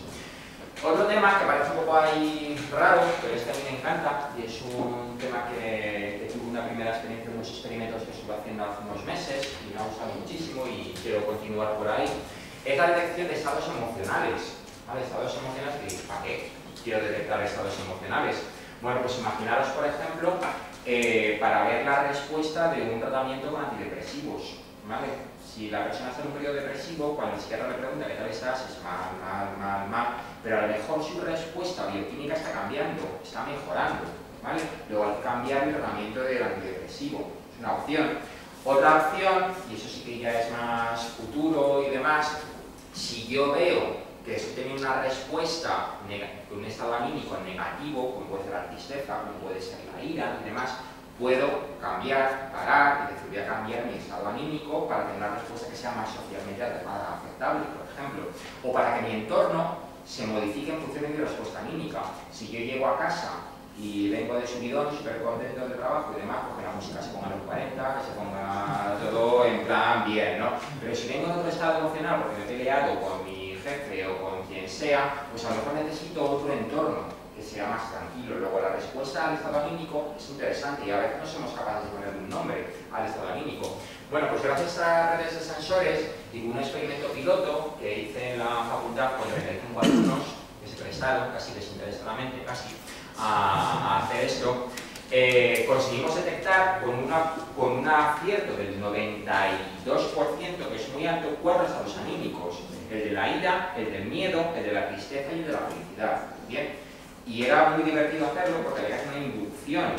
Otro tema que parece un poco ahí raro, pero es que a mí me encanta, y es un tema que tuve una primera experiencia en unos experimentos que estuve haciendo hace unos meses y me ha gustado muchísimo y quiero continuar por ahí, es la detección de estados emocionales, ¿vale? Estados emocionales que dices, ¿para qué quiero detectar estados emocionales? Bueno, pues imaginaros, por ejemplo, para ver la respuesta de un tratamiento con antidepresivos, ¿vale? Si la persona está en un periodo depresivo, cuando el psiquiatra le pregunta qué tal estás, es mal, pero a lo mejor su respuesta bioquímica está cambiando, está mejorando, ¿vale? Luego hay que cambiar el tratamiento del antidepresivo, es una opción. Otra opción, y eso sí que ya es más futuro y demás, si yo veo que estoy teniendo una respuesta con un estado anímico negativo, como puede ser la tristeza, como puede ser la ira y demás, puedo cambiar, parar y decir voy a cambiar mi estado anímico para tener una respuesta que sea más socialmente adecuada, aceptable, por ejemplo, o para que mi entorno se modifique en función de mi respuesta anímica. Si yo llego a casa y vengo de subidón, súper contento del trabajo y demás, porque la música se ponga en los 40, que se ponga todo en plan bien, ¿no? Pero si vengo de otro estado emocional porque me he peleado con mi jefe o con quien sea, pues a lo mejor necesito otro entorno que sea más tranquilo. Luego la respuesta al estado anímico es interesante y a veces no somos capaces de ponerle un nombre al estado anímico. Bueno, pues gracias a redes de sensores y un experimento piloto que hice en la facultad con 35 alumnos que se prestaron, casi desinteresadamente, casi, a hacer esto, conseguimos detectar con un acierto del 92%, que es muy alto, 4 estados anímicos: el de la ira, el del miedo, el de la tristeza y el de la felicidad. Bien. Y era muy divertido hacerlo porque había una inducción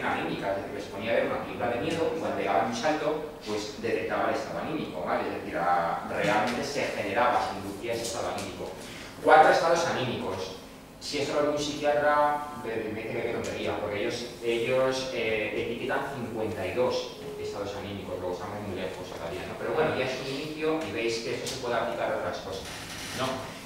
anímica, es decir, les ponía a ver una película de miedo y cuando llegaba un salto, pues detectaba el estado anímico, ¿vale? Es decir, realmente se generaba, se inducía ese estado anímico. 4 estados anímicos. Si eso lo ve un psiquiatra, me dice que qué tontería, porque ellos etiquetan 52 estados anímicos, luego estamos muy lejos todavía, ¿no? Pero bueno, ya es un inicio y veis que esto se puede aplicar a otras cosas, ¿no?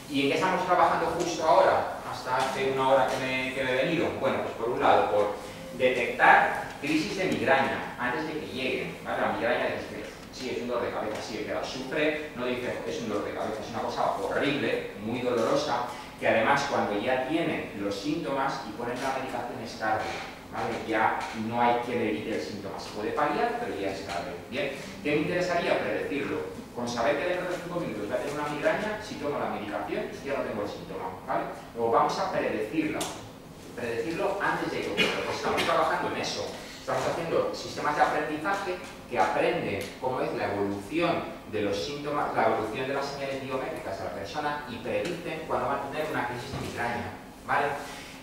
¿Y en qué estamos trabajando justo ahora? Hasta hace una hora que me he venido. Bueno, pues por un lado, por detectar crisis de migraña antes de que lleguen, ¿vale? La migraña dice, sí, es un dolor de cabeza, sí, el que la sufre no dice es un dolor de cabeza, es una cosa horrible, muy dolorosa, que además cuando ya tienen los síntomas y ponen la medicación es tarde, ¿vale? Ya no hay quien evite el síntoma, se puede paliar, pero ya es tarde. Bien, ¿qué me interesaría? Predecirlo. Con saber que dentro de 5 minutos voy a tener una migraña, si tomo la medicación, ya no tengo el síntoma, ¿vale? Luego vamos a predecirlo antes de que ocurra. Pues estamos trabajando en eso. Estamos haciendo sistemas de aprendizaje que aprenden cómo es la evolución de los síntomas, la evolución de las señales biométricas de la persona y predicen cuándo va a tener una crisis de migraña, ¿vale?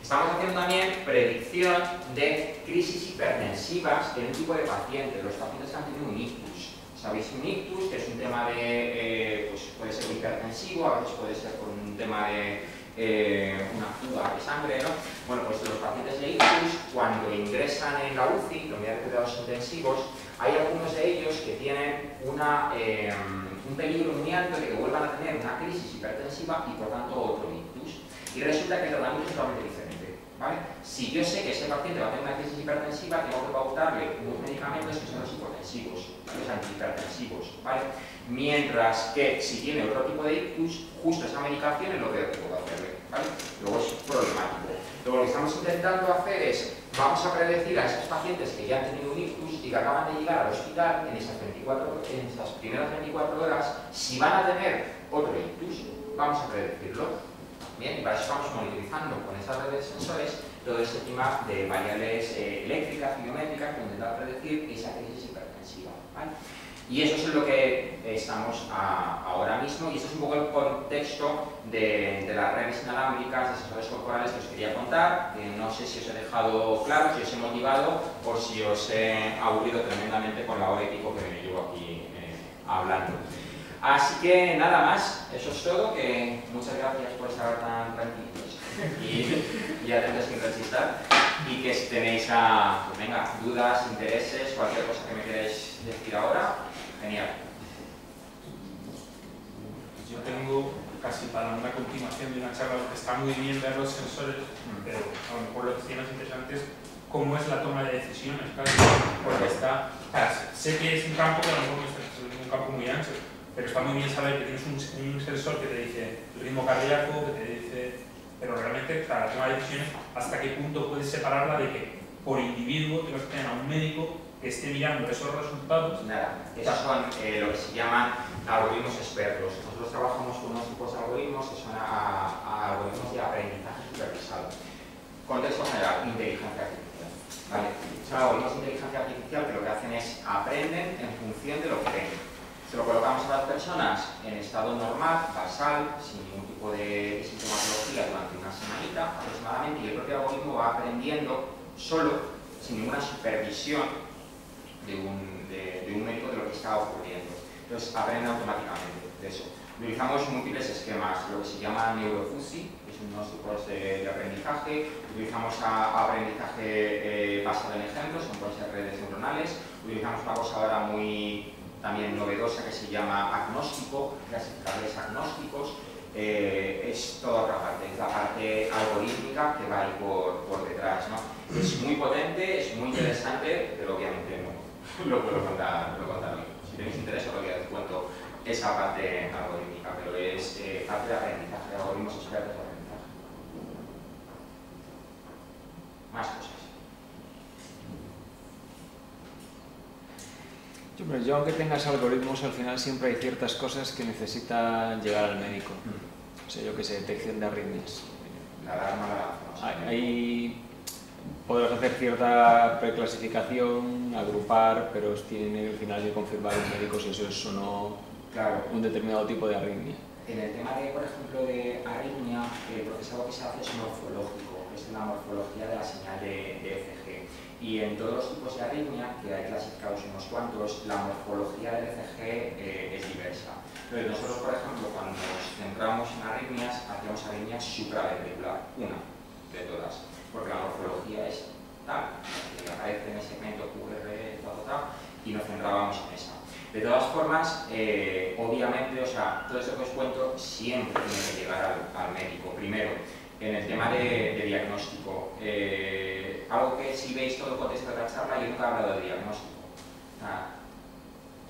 Estamos haciendo también predicción de crisis hipertensivas en un tipo de paciente, los pacientes que han tenido un ictus. Sabéis, un ictus, que es un tema de, pues puede ser hipertensivo, a veces puede ser por un tema de una fuga de sangre, ¿no? Bueno, pues los pacientes de ictus, cuando ingresan en la UCI, la unidad de cuidados intensivos, hay algunos de ellos que tienen un peligro muy alto de que vuelvan a tener una crisis hipertensiva y por tanto otro ictus. Y resulta que el tratamiento es totalmente diferente, ¿vale? Si yo sé que ese paciente va a tener una crisis hipertensiva, tengo que pautarle unos medicamentos que son los hipotensivos, los antihipertensivos, ¿vale? Mientras que si tiene otro tipo de ictus, justo esa medicación es lo que puedo hacerle, ¿vale? Luego es problemático. Luego lo que estamos intentando hacer es, vamos a predecir a esos pacientes que ya han tenido un ictus y que acaban de llegar al hospital en esas primeras 24 horas, si van a tener otro ictus, vamos a predecirlo. Bien, y para eso estamos monitorizando con esas redes de sensores todo este tema de variables eléctricas y biométricas para intentar predecir esa crisis hipertensiva, ¿vale? Y eso es lo que estamos ahora mismo, y eso es un poco el contexto de las redes inalámbricas de sensores corporales que os quería contar. No sé si os he dejado claro, si os he motivado o si os he aburrido tremendamente con la hora y pico que me llevo aquí hablando. Así que nada más, eso es todo, que muchas gracias por estar tan tranquilos y atentos sin rechistar, y que si tenéis pues venga, dudas, intereses, cualquier cosa que me queráis decir ahora, genial. Yo tengo casi para una continuación de una charla que está muy bien ver los sensores, pero a lo mejor lo que tiene más interesante es cómo es la toma de decisiones, claro, porque sé que es un campo que a lo mejor no es un campo muy ancho, pero está muy bien saber que tienes un sensor que te dice el ritmo cardíaco, que te dice, pero realmente para la toma de decisiones, hasta qué punto puedes separarla de que por individuo tengas que tener a un médico que esté mirando esos resultados. Nada, esos son lo que se llaman algoritmos expertos. Nosotros trabajamos con unos tipos de algoritmos que son algoritmos de aprendizaje supervisado. Contexto general, inteligencia artificial, ¿vale? Son algoritmos de inteligencia artificial que lo que hacen es aprenden en función de lo que ven. Se lo colocamos a las personas en estado normal, basal, sin ningún tipo de sintomatología durante una semanita aproximadamente, y el propio algoritmo va aprendiendo solo, sin ninguna supervisión de un médico de lo que está ocurriendo. Entonces aprende automáticamente de eso. Utilizamos múltiples esquemas, lo que se llama neurofuzzi, que son unos tipos de aprendizaje. Utilizamos aprendizaje basado en ejemplos, como pueden ser redes neuronales. Utilizamos una cosa ahora muy también novedosa que se llama agnóstico, clasificadores agnósticos. Es toda otra parte, es la parte algorítmica que va ahí por detrás, ¿no? Es muy potente, es muy interesante, pero obviamente no lo puedo contar hoy. Si tenéis interés, os cuento esa parte algorítmica, pero es parte de aprendizaje, algoritmos expertos de aprendizaje. Más cosas. Yo, aunque tengas algoritmos, al final siempre hay ciertas cosas que necesitan llegar al médico. O sea, yo que sé, detección de arritmias. La alarma Ahí podrás hacer cierta preclasificación, agrupar, pero tiene al final que confirmar el médico si eso es o no un determinado tipo de arritmia. En el tema de, por ejemplo, de arritmia, el procesado que se hace es morfológico, es la morfología de la señal de ECG. Y en todos los tipos de arritmia, que hay clasificados unos cuantos, la morfología del ECG es diversa. Entonces, nosotros, por ejemplo, cuando nos centramos en arritmias, hacíamos arritmias supraventricular, una de todas, porque la morfología es tal, que aparece en el segmento QR, y nos centrábamos en esa. De todas formas, obviamente, o sea, todo esto que os cuento siempre tiene que llegar al médico. Primero, en el tema de diagnóstico, algo que si veis todo el contexto de la charla, yo nunca he hablado de diagnóstico.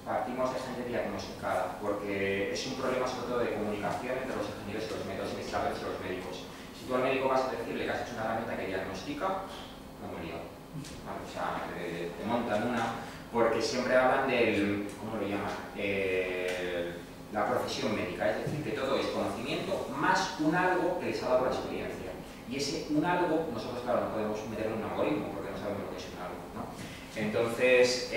Partimos de gente diagnosticada, porque es un problema sobre todo de comunicación entre los ingenieros y los investigadores y los médicos. Si tú al médico vas a decirle que has hecho una herramienta que diagnostica, no me lío. Vale, o sea, te montan una, porque siempre hablan del, ¿cómo lo llaman? La profesión médica, es decir, que todo es conocimiento más un algo que les ha dado la experiencia. Y ese un algo, nosotros claro no podemos meterlo en un algoritmo porque no sabemos lo que es un algo, ¿no? Entonces,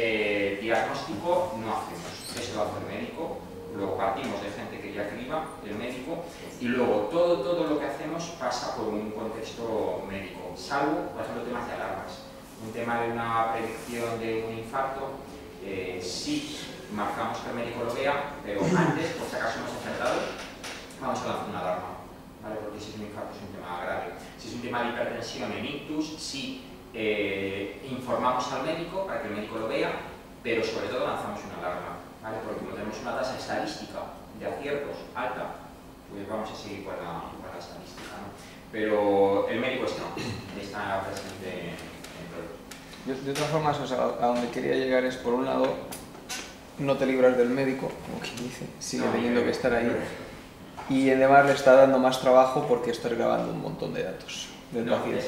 diagnóstico no hacemos, eso lo hace el médico, luego partimos de gente que ya criba, el médico, y luego todo lo que hacemos pasa por un contexto médico, salvo, por ejemplo, temas de alarmas. Un tema de una predicción de un infarto, sí marcamos que el médico lo vea, pero antes, por si acaso hemos acertado, vamos a lanzar una alarma, ¿vale? Porque si es un infarto es un tema grave. Si es un tema de hipertensión en ictus, sí informamos al médico para que el médico lo vea, pero sobre todo lanzamos una alarma, ¿vale? Porque como tenemos una tasa estadística de aciertos alta, pues vamos a seguir con la estadística, ¿no? Pero el médico está presente en todo. De todas formas, o sea, a donde quería llegar es, por un lado, no te libras del médico, como quien dice, sigue teniendo que estar ahí, y además le está dando más trabajo porque estás grabando un montón de datos del paciente.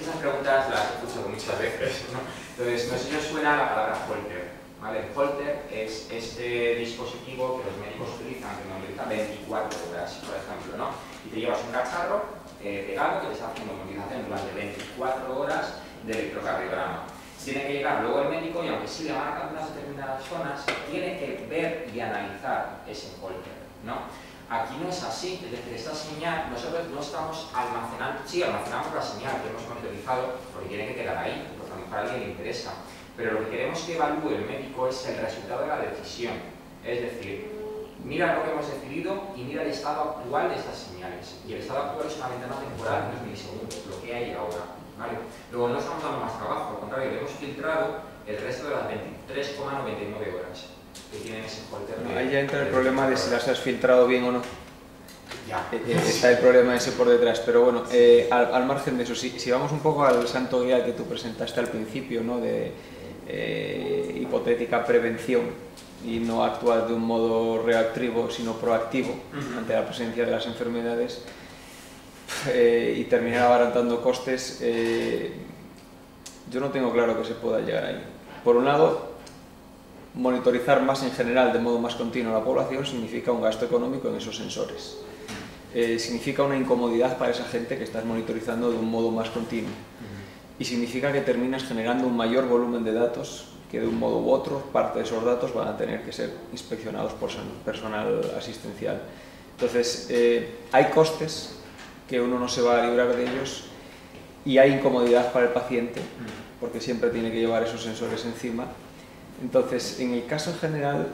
Esas preguntas las escucho muchas veces, ¿no? Entonces, no sé si os suena la palabra Holter, ¿vale? Holter es este dispositivo que los médicos utilizan, que monitoriza 24 horas, por ejemplo, ¿no? Y te llevas un cacharro pegado que te está haciendo monitorización durante 24 horas de electrocardiograma. Tiene que llegar luego el médico y aunque sí le marcan unas determinadas zonas, tiene que ver y analizar ese Holter, ¿no? Aquí no es así, es decir, esta señal, nosotros no estamos almacenando, sí, almacenamos la señal que hemos monitorizado porque tiene que quedar ahí, porque a lo mejor a alguien le interesa, pero lo que queremos que evalúe el médico es el resultado de la decisión, es decir, mira lo que hemos decidido y mira el estado actual de estas señales, y el estado actual es una ventana temporal de unos milisegundos, lo que hay ahora, ¿vale? Luego no estamos dando más trabajo, al contrario, le hemos filtrado el resto de las 23,99 horas. Que tienen ese Holter. Ahí ya entra el problema de si las has filtrado bien o no. Ya. Está el problema ese por detrás, pero bueno, al margen de eso, si vamos un poco al santo grial que tú presentaste al principio, ¿no? De hipotética prevención y no actuar de un modo reactivo, sino proactivo ante la presencia de las enfermedades y terminar abaratando costes, yo no tengo claro que se pueda llegar ahí. Por un lado, monitorizar más en general, de modo más continuo, a la población significa un gasto económico en esos sensores. Significa una incomodidad para esa gente que estás monitorizando de un modo más continuo. Y significa que terminas generando un mayor volumen de datos que de un modo u otro, parte de esos datos van a tener que ser inspeccionados por personal asistencial. Entonces, hay costes que uno no se va a librar de ellos y hay incomodidad para el paciente, porque siempre tiene que llevar esos sensores encima. Entonces, en el caso en general,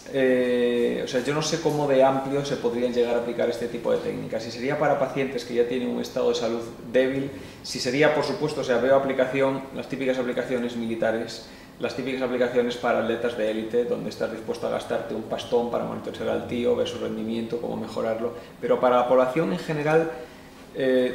o sea, yo no sé cómo de amplio se podrían llegar a aplicar este tipo de técnicas. Si sería para pacientes que ya tienen un estado de salud débil, si sería, por supuesto, o sea, veo aplicación, las típicas aplicaciones militares, las típicas aplicaciones para atletas de élite, donde estás dispuesto a gastarte un pastón para monitorear al tío, ver su rendimiento, cómo mejorarlo, pero para la población en general,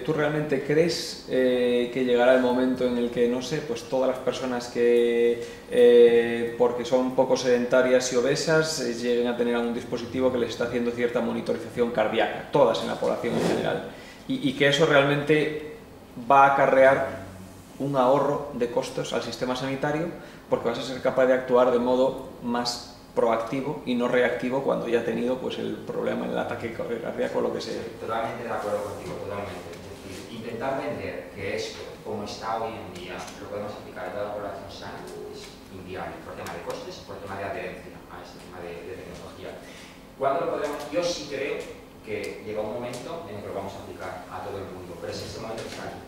¿tú realmente crees que llegará el momento en el que, no sé, pues todas las personas que, porque son poco sedentarias y obesas, lleguen a tener algún dispositivo que les está haciendo cierta monitorización cardíaca, todas en la población en general, y que eso realmente va a acarrear un ahorro de costos al sistema sanitario, porque vas a ser capaz de actuar de modo más proactivo y no reactivo cuando ya ha tenido pues el problema, el ataque cardíaco o lo que sea? Totalmente de acuerdo contigo, totalmente. Es decir, intentar vender que esto, como está hoy en día, lo podemos aplicar a toda la población sana, es inviable por tema de costes, por tema de adherencia a este tema de tecnología. ¿Cuándo lo podremos? Yo sí creo que llega un momento en el que lo vamos a aplicar a todo el mundo, pero es este momento que está aquí.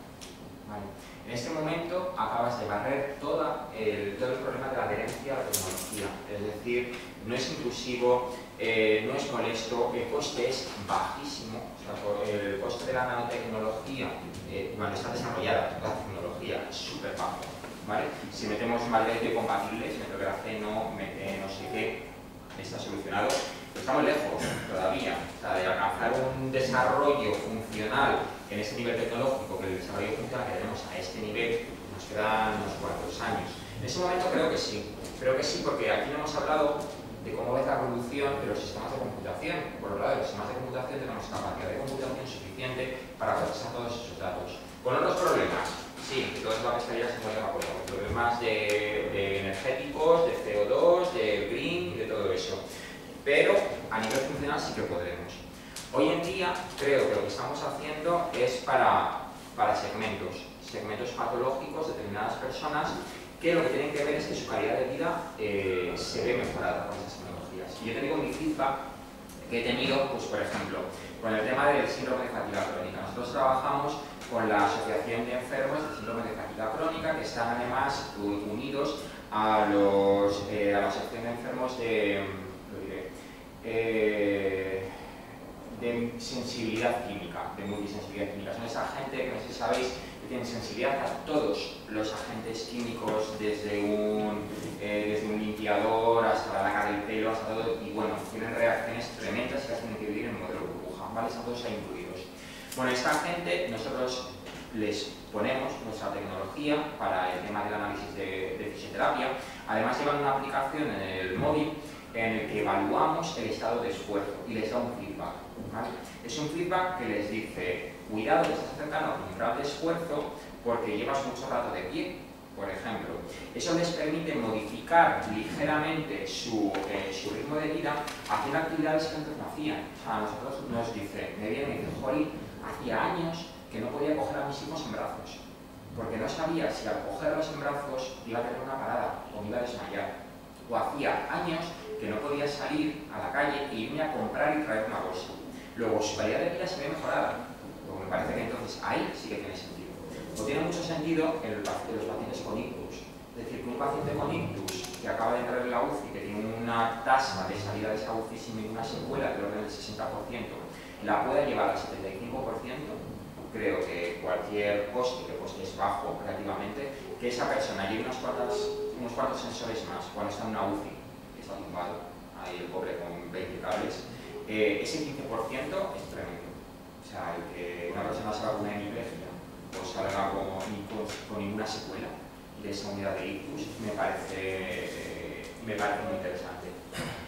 ¿Vale? En este momento acabas de barrer todo el problema de la adherencia a la tecnología, es decir, no es intrusivo, no es molesto, el coste es bajísimo, o sea, el coste de la nanotecnología, cuando está desarrollada la tecnología, es súper bajo, ¿vale? Si metemos materiales biocompatibles, metrografeno, no sé qué, está solucionado, pero estamos lejos todavía, o sea, de alcanzar un desarrollo funcional en ese nivel tecnológico, que el desarrollo funcional que tenemos a este nivel, nos quedan unos cuantos años. En ese momento creo que sí porque aquí no hemos hablado de cómo es la evolución de los sistemas de computación. Por lo lado de los sistemas de computación tenemos capacidad de computación suficiente para procesar todos esos datos. Con otros problemas, sí, que todos los estarías muy de acuerdo, problemas de energéticos, de CO2, de green y de todo eso. Pero a nivel funcional sí que podremos. Hoy en día creo que lo que estamos haciendo es para segmentos patológicos de determinadas personas que lo que tienen que ver es que su calidad de vida se ve mejorada con esas tecnologías. Y yo te digo mi feedback que he tenido, pues por ejemplo, con el tema del síndrome de fatiga crónica. Nosotros trabajamos con la Asociación de Enfermos de Síndrome de Fatiga Crónica, que están además unidos a la Asociación de Enfermos de sensibilidad química, de multisensibilidad química. Son esa gente que no sé si sabéis que tienen sensibilidad a todos los agentes químicos, desde un limpiador hasta la laca del pelo, hasta todo, y bueno, tienen reacciones tremendas y las tienen que vivir en modelo burbuja, ¿vale? Están todos ahí incluidos. Bueno, esta gente nosotros les ponemos nuestra tecnología para el tema del análisis de fisioterapia. Además llevan una aplicación en el móvil en el que evaluamos el estado de esfuerzo y les da un feedback, ¿vale? Es un feedback que les dice, cuidado, te estás acercando a un grado de esfuerzo porque llevas mucho rato de pie, por ejemplo. Eso les permite modificar ligeramente su ritmo de vida haciendo actividades que antes no hacían. O sea, a nosotros nos dice, me viene y me dice, Jolín, hacía años que no podía coger a mis hijos en brazos, porque no sabía si al cogerlos en brazos iba a tener una parada o me iba a desmayar. O hacía años que no podía salir a la calle e irme a comprar y traer una bolsa. Luego su calidad de vida se ve mejorada. Luego me parece que entonces ahí sí que tiene sentido. O tiene mucho sentido en los pacientes con ictus. Es decir, que un paciente con ictus que acaba de entrar en la UCI, que tiene una tasa de salida de esa UCI sin ninguna secuela del orden del 60%, la pueda llevar al 75%, creo que cualquier coste, que coste es bajo relativamente, que esa persona lleve unos cuantos sensores más cuando está en una UCI, que está tumbado, ahí el pobre con 20 cables, ese 15% es tremendo. O sea, el que una persona salga con una hemiplegia o salga con ninguna secuela de esa unidad de ictus me parece muy interesante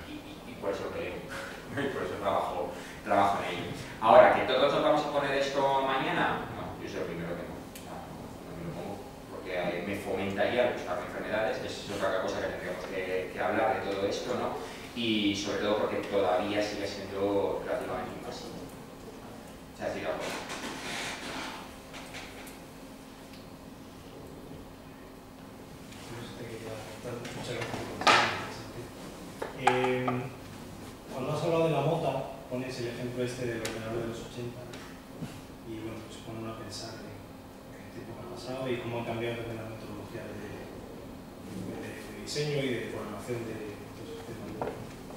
y por eso creo, y por eso trabajo en ello. Ahora, ¿que todos nos vamos a poner esto mañana? No, yo soy el primero que no. No me lo pongo, porque me fomentaría buscar enfermedades, que es otra cosa que tendríamos que hablar de todo esto, ¿no? Y sobre todo porque todavía sigue siendo relativamente invasivo. O sea, sí, muchas gracias. Cuando has hablado de la mota, pones el ejemplo este del ordenador de los 80 y bueno, pues pone uno a pensar en qué tiempo ha pasado y cómo han cambiado también las metodologías de diseño y de programación de sistemas.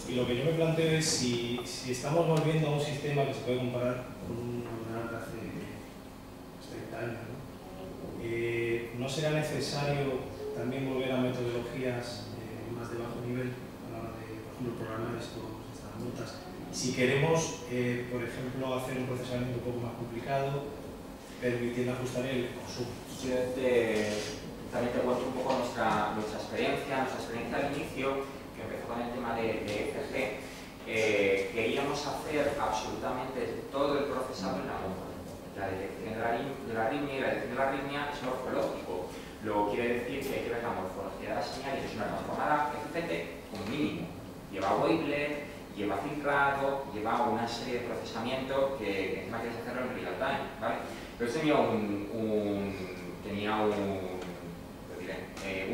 Y lo que yo me planteo es si estamos volviendo a un sistema que se puede comparar con un ordenador de hace 30 años, ¿no será necesario también volver a metodologías más de bajo nivel a la hora de, por ejemplo, programar estas notas? Si queremos, por ejemplo, hacer un procesamiento un poco más complicado, permitiendo ajustar el consumo. Yo también te cuento un poco nuestra experiencia al inicio, que empezó con el tema de EFG. Queríamos hacer absolutamente todo el procesado en la moto. La detección de la arritmia y la detección de la arritmia es morfológico. Luego quiere decir que hay que ver la morfología de la señal y es una transformada FCT con mínimo. Lleva wavelet, lleva filtrado, lleva una serie de procesamiento que encima quieres hacerlo en real time, ¿vale? Pero tenía un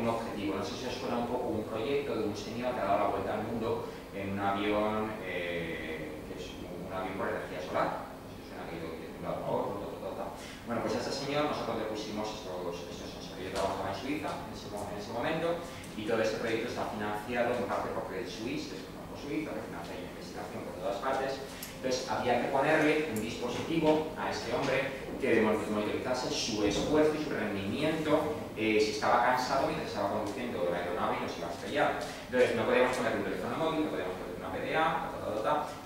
objetivo. No sé si os suena un poco un proyecto de un señor que ha dado la vuelta al mundo en un avión que es un avión por energía solar. No sé si os suena que ha ido de un lado a otro. Bueno, pues a este señor nosotros le pusimos estos sensores. Yo trabajaba en Suiza en ese momento y todo este proyecto está financiado en parte por Credit Suisse, que es un banco suizo que financia la investigación por todas partes. Entonces había que ponerle un dispositivo a este hombre que monitorizase su esfuerzo y su rendimiento si estaba cansado mientras estaba conduciendo la aeronave y nos iba a estrellar. Entonces no podíamos ponerle un teléfono móvil, no podíamos ponerle una PDA,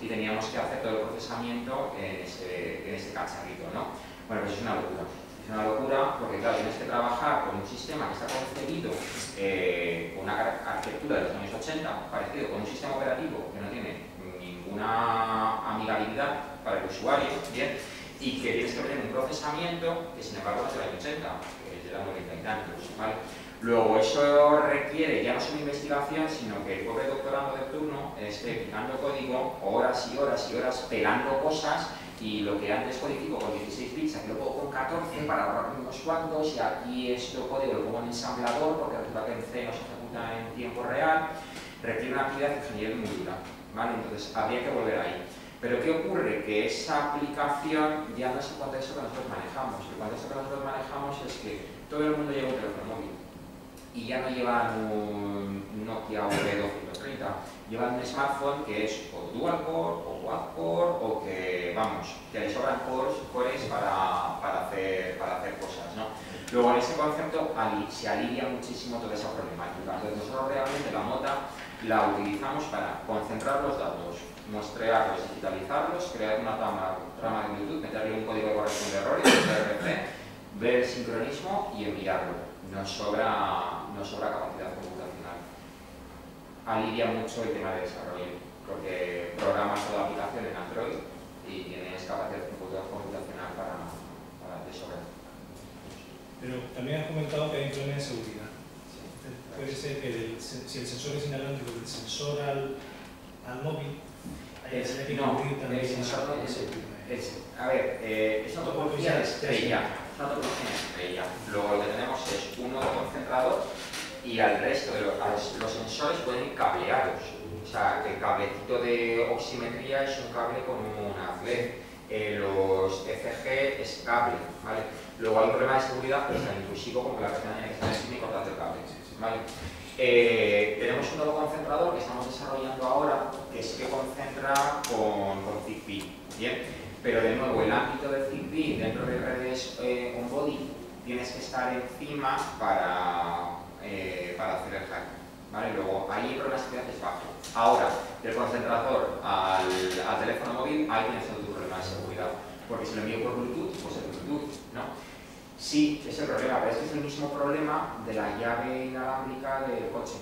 y teníamos que hacer todo el procesamiento en este cacharrito, ¿no? Bueno, pues es una locura. Es una locura porque, claro, tienes que trabajar con un sistema que está concebido con una arquitectura de los años 80, parecido con un sistema operativo que no tiene ninguna amigabilidad para el usuario, ¿bien? Y que tienes que tener un procesamiento que, sin embargo, es del año 80, que es de los 90 y tantos, ¿vale? Luego, eso requiere ya no solo investigación, sino que el pobre doctorando de turno esté picando código horas y horas y horas, pelando cosas, y lo que antes codifico con 16 bits, aquí lo pongo con 14 para ahorrar unos cuantos, y aquí este código lo pongo en ensamblador porque resulta que en C no se ejecuta en tiempo real, requiere una actividad de ingeniería muy dura, ¿vale? Entonces habría que volver ahí. Pero ¿qué ocurre? Que esa aplicación ya no es el contexto que nosotros manejamos. El contexto que nosotros manejamos es que todo el mundo lleva un teléfono móvil y ya no llevan un Nokia V230, llevan un smartphone que es o dual core o quad core o que, vamos, que le sobran cores para hacer cosas, ¿no? Luego en ese concepto se alivia muchísimo toda esa problemática. Entonces nosotros realmente la Mota la utilizamos para concentrar los datos, muestrearlos, digitalizarlos, crear una trama de Bluetooth, meterle un código de corrección de errores, RFC, ver el sincronismo y enviarlo. Nos sobra capacidad computacional. Alivia mucho el tema de desarrollo, porque programas toda la aplicación en Android y tienes capacidad computacional para de sobra. Pero también has comentado que hay un problema de seguridad. Puede ser que si el sensor es inalámbrico, del sensor al móvil, no, el sensor no es. A ver, es una topología de estrella. Es una topología de estrella. Luego lo que tenemos es un nodo concentrador y al resto de los sensores pueden ir cableados. O sea, el cablecito de oximetría es un cable con una LED. Los ECG es cable, ¿vale? Luego hay un problema de seguridad, pero es tan intrusivo como que la persona tiene que estar encima y cortando el cable, ¿vale? Tenemos un nodo concentrador que estamos desarrollando ahora, que sí que concentra con Zigbee, ¿bien? Pero de nuevo, el ámbito de Zigbee dentro de redes on-body tienes que estar encima para hacer el hack, ¿vale? Luego, ahí el problema de seguridad es bajo. Ahora, del concentrador al teléfono móvil, ahí tienes otro problema de seguridad, porque si lo envío por Bluetooth, pues el Bluetooth, ¿no? Sí, es el problema, pero es el mismo problema de la llave inalámbrica del coche.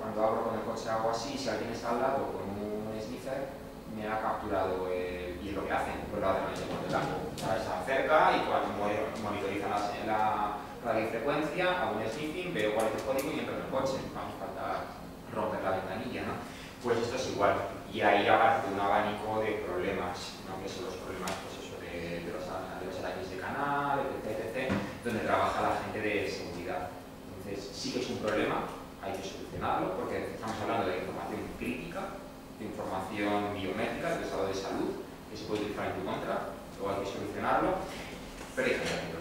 Cuando abro con el coche hago así, si alguien está al lado con un sniffer, me ha capturado y es lo que hacen, pues lo hacen en el campo. Se acerca y cuando monitorizan la radiofrecuencia, hago un sniffing, veo cuál es el código y entro en el coche. No hace falta romper la ventanilla, ¿no? Pues esto es igual. Y ahí aparte un abanico de problemas, ¿no? Que son los problemas pues eso, de los ataques de canal, etc., donde trabaja la gente de seguridad. Entonces sí que es un problema, hay que solucionarlo, porque estamos hablando de información crítica, de información biométrica, del estado de salud, que se puede utilizar en tu contra, luego hay que solucionarlo, pero hay que hacerlo.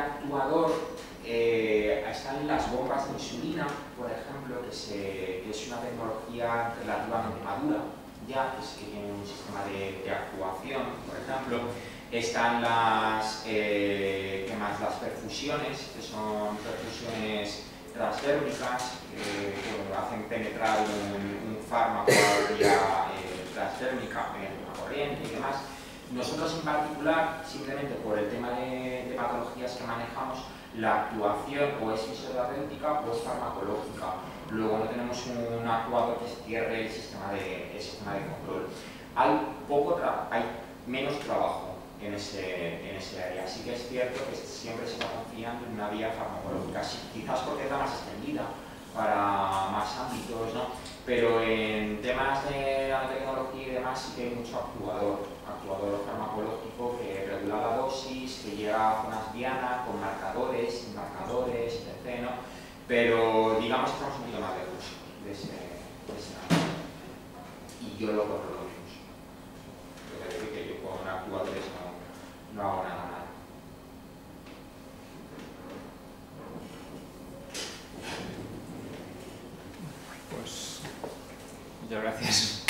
actuador están las bombas de insulina, por ejemplo, que es una tecnología relativamente madura, ya que tiene un sistema de actuación, por ejemplo. Están las perfusiones, que son perfusiones transdérmicas, que hacen penetrar un fármaco a vía transdérmica en la corriente y demás. Nosotros en particular, simplemente por el tema de patologías que manejamos, la actuación o es fisioterapéutica o es farmacológica. Luego no tenemos un actuador que cierre el sistema de control. Hay menos trabajo en ese área. Sí que es cierto que siempre se está confiando en una vía farmacológica, quizás porque es la más extendida para más ámbitos, ¿no? Pero en temas de nanotecnología y demás sí que hay mucho actuador farmacológico que regula la dosis, que llega a zonas diana con marcadores, sin marcadores, etc., ¿no? Pero digamos que estamos un poquito más lejos de ese ámbito. Y yo lo controlo menos. Lo que decir que yo con actuadores no hago nada mal. Pues muchas gracias.